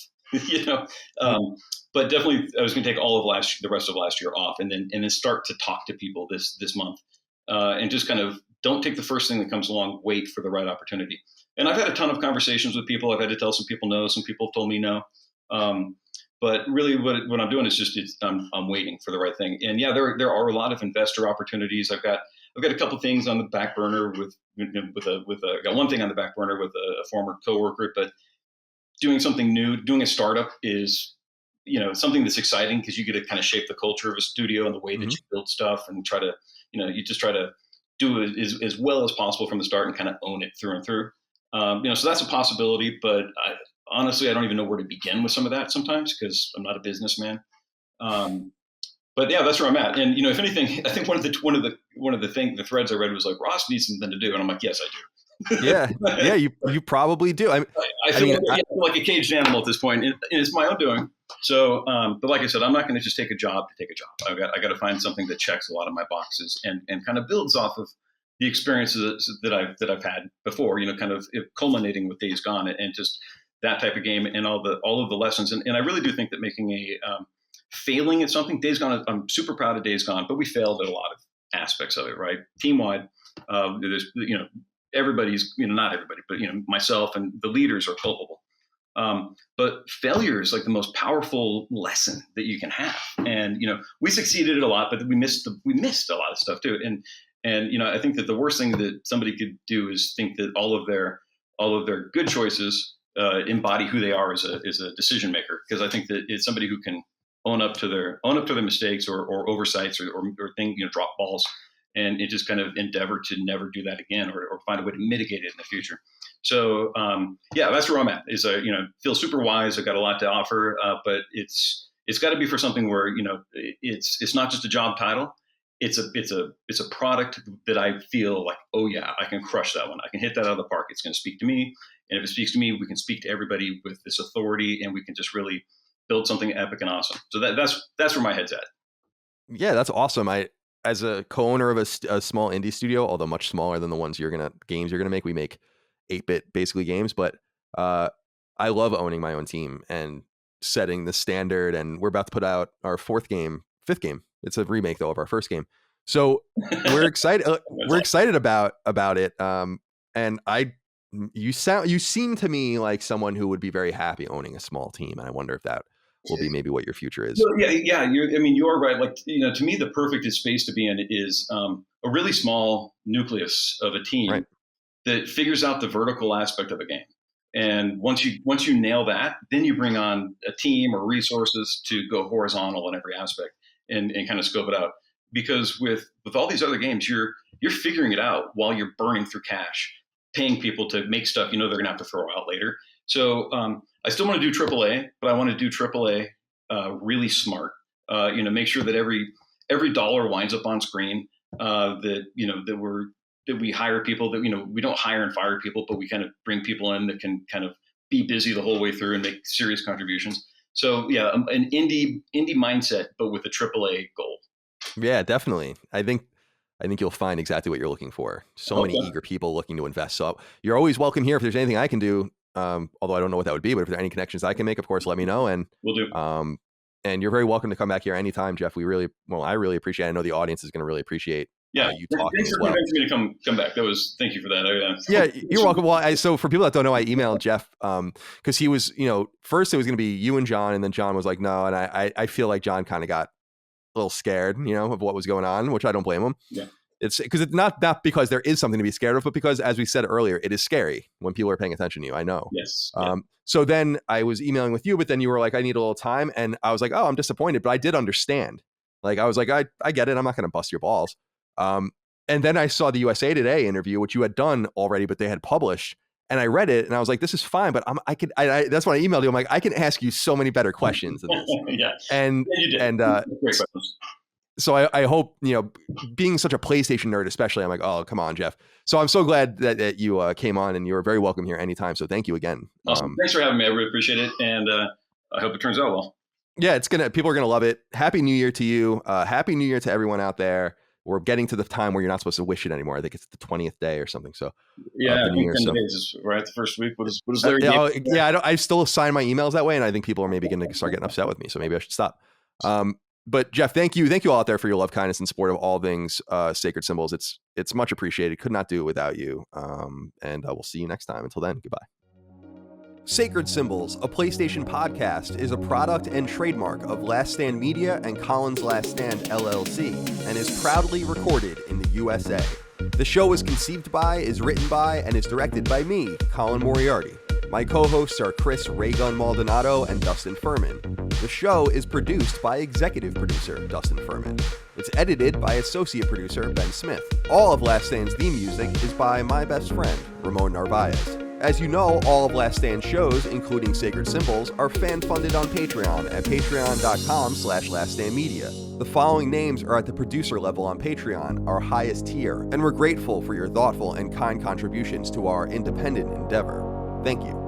but definitely I was going to take all of the rest of last year off, and then start to talk to people this month, and just kind of don't take the first thing that comes along. Wait for the right opportunity. And I've had a ton of conversations with people. I've had to tell some people no. Some people have told me no. But really, what I'm doing is just I'm waiting for the right thing. And yeah, there are a lot of investor opportunities. I've got a couple things on the back burner I got one thing on the back burner with a former coworker. But doing something new, doing a startup is something that's exciting because you get to kind of shape the culture of a studio and the way that you build stuff, and try to you just try to do it as well as possible from the start and kind of own it through and through. So that's a possibility, but honestly, I don't even know where to begin with some of that sometimes because I'm not a businessman. But yeah, that's where I'm at. And if anything, I think one of the threads I read was like, Ross needs something to do, and I'm like, yes, I do. yeah, you probably do. I feel like a caged animal at this point, and it's my own doing. So, but like I said, I'm not going to just take a job to take a job. I got to find something that checks a lot of my boxes and kind of builds off of the experiences that I've had before. Kind of culminating with Days Gone and just that type of game and all of the lessons. And I really do think that making failing at something, Days Gone, I'm super proud of Days Gone, but we failed at a lot of aspects of it, right? Team wide, there's everybody's not everybody, but myself and the leaders are culpable. But failure is like the most powerful lesson that you can have. And we succeeded at a lot, but we missed a lot of stuff too. And I think that the worst thing that somebody could do is think that all of their good choices embody who they are as a decision maker. Because I think that it's somebody who can own up to their mistakes or oversights or things, drop balls, and it just kind of endeavor to never do that again or find a way to mitigate it in the future. So that's where I'm at. Is feel super wise. I've got a lot to offer, but it's got to be for something where it's not just a job title. It's a product that I feel like, oh yeah, I can crush that one. I can hit that out of the park. It's going to speak to me, and if it speaks to me, we can speak to everybody with this authority, and we can just really build something epic and awesome. So that's where my head's at. Yeah, that's awesome. As a co-owner of a small indie studio, although much smaller than the ones games you're gonna make, we make 8-bit basically games, but I love owning my own team and setting the standard. And we're about to put out our fifth game. It's a remake though of our first game, so we're excited. We're excited about it. And you seem to me like someone who would be very happy owning a small team, and I wonder if that will be maybe what your future is. Well, yeah. You're right. Like, to me, the perfect space to be in is a really small nucleus of a team that figures out the vertical aspect of a game. And once you nail that, then you bring on a team or resources to go horizontal in every aspect and kind of scope it out. Because with all these other games, you're figuring it out while you're burning through cash, paying people to make stuff they're going to have to throw out later. So I still want to do AAA, but I want to do AAA really smart. Make sure that every dollar winds up on screen. That we hire people that we don't hire and fire people, but we kind of bring people in that can kind of be busy the whole way through and make serious contributions. So yeah, an indie mindset, but with a AAA goal. Yeah, definitely. I think you'll find exactly what you're looking for. So many eager people looking to invest. So you're always welcome here. If there's anything I can do, although I don't know what that would be, but if there are any connections I can make, of course, let me know. And we'll do. And you're very welcome to come back here anytime, Jeff. I really appreciate it. I know the audience is going to really appreciate you talking. Thanks for convincing me to come back. Thank you for that. Yeah, you're welcome. Well, so for people that don't know, I emailed Jeff because he was, first it was going to be you and John, and then John was like, no, and I feel like John kind of got a little scared, of what was going on, which I don't blame him. Yeah. It's because it's not because there is something to be scared of, but because, as we said earlier, it is scary when people are paying attention to you. I know. Yes. So then I was emailing with you, but then you were like, I need a little time. And I was like, oh, I'm disappointed, but I did understand. Like, I was like, I get it. I'm not going to bust your balls. And then I saw the USA Today interview, which you had done already, but they had published. And I read it and I was like, this is fine, but that's when I emailed you. I'm like, I can ask you so many better questions than this. Yeah. And you did. And great questions. So I hope, being such a PlayStation nerd, especially, I'm like, oh, come on, Jeff. So I'm so glad that you came on, and you were very welcome here anytime. So thank you again. Awesome. Thanks for having me. I really appreciate it. And I hope it turns out well. Yeah, people are going to love it. Happy New Year to you. Happy New Year to everyone out there. We're getting to the time where you're not supposed to wish it anymore. I think it's the 20th day or something. So yeah, I think 10 days is right. The first week. What is there? I still sign my emails that way, and I think people are maybe going to start getting upset with me. So maybe I should stop. But Jeff, thank you all out there for your love, kindness, and support of all things Sacred Symbols. It's much appreciated. Could not do it without you. And we'll see you next time. Until then, goodbye. Sacred Symbols, a PlayStation podcast, is a product and trademark of Last Stand Media and Collins Last Stand LLC, and is proudly recorded in the USA. The show is conceived by, is written by, and is directed by me, Colin Moriarty. My co-hosts are Chris Raygun Maldonado and Dustin Furman. The show is produced by executive producer Dustin Furman. It's edited by associate producer Ben Smith. All of Last Stand's theme music is by my best friend, Ramon Narvaez. As you know, all of Last Stand's shows, including Sacred Symbols, are fan-funded on Patreon at patreon.com/laststandmedia. The following names are at the producer level on Patreon, our highest tier, and we're grateful for your thoughtful and kind contributions to our independent endeavor. Thank you.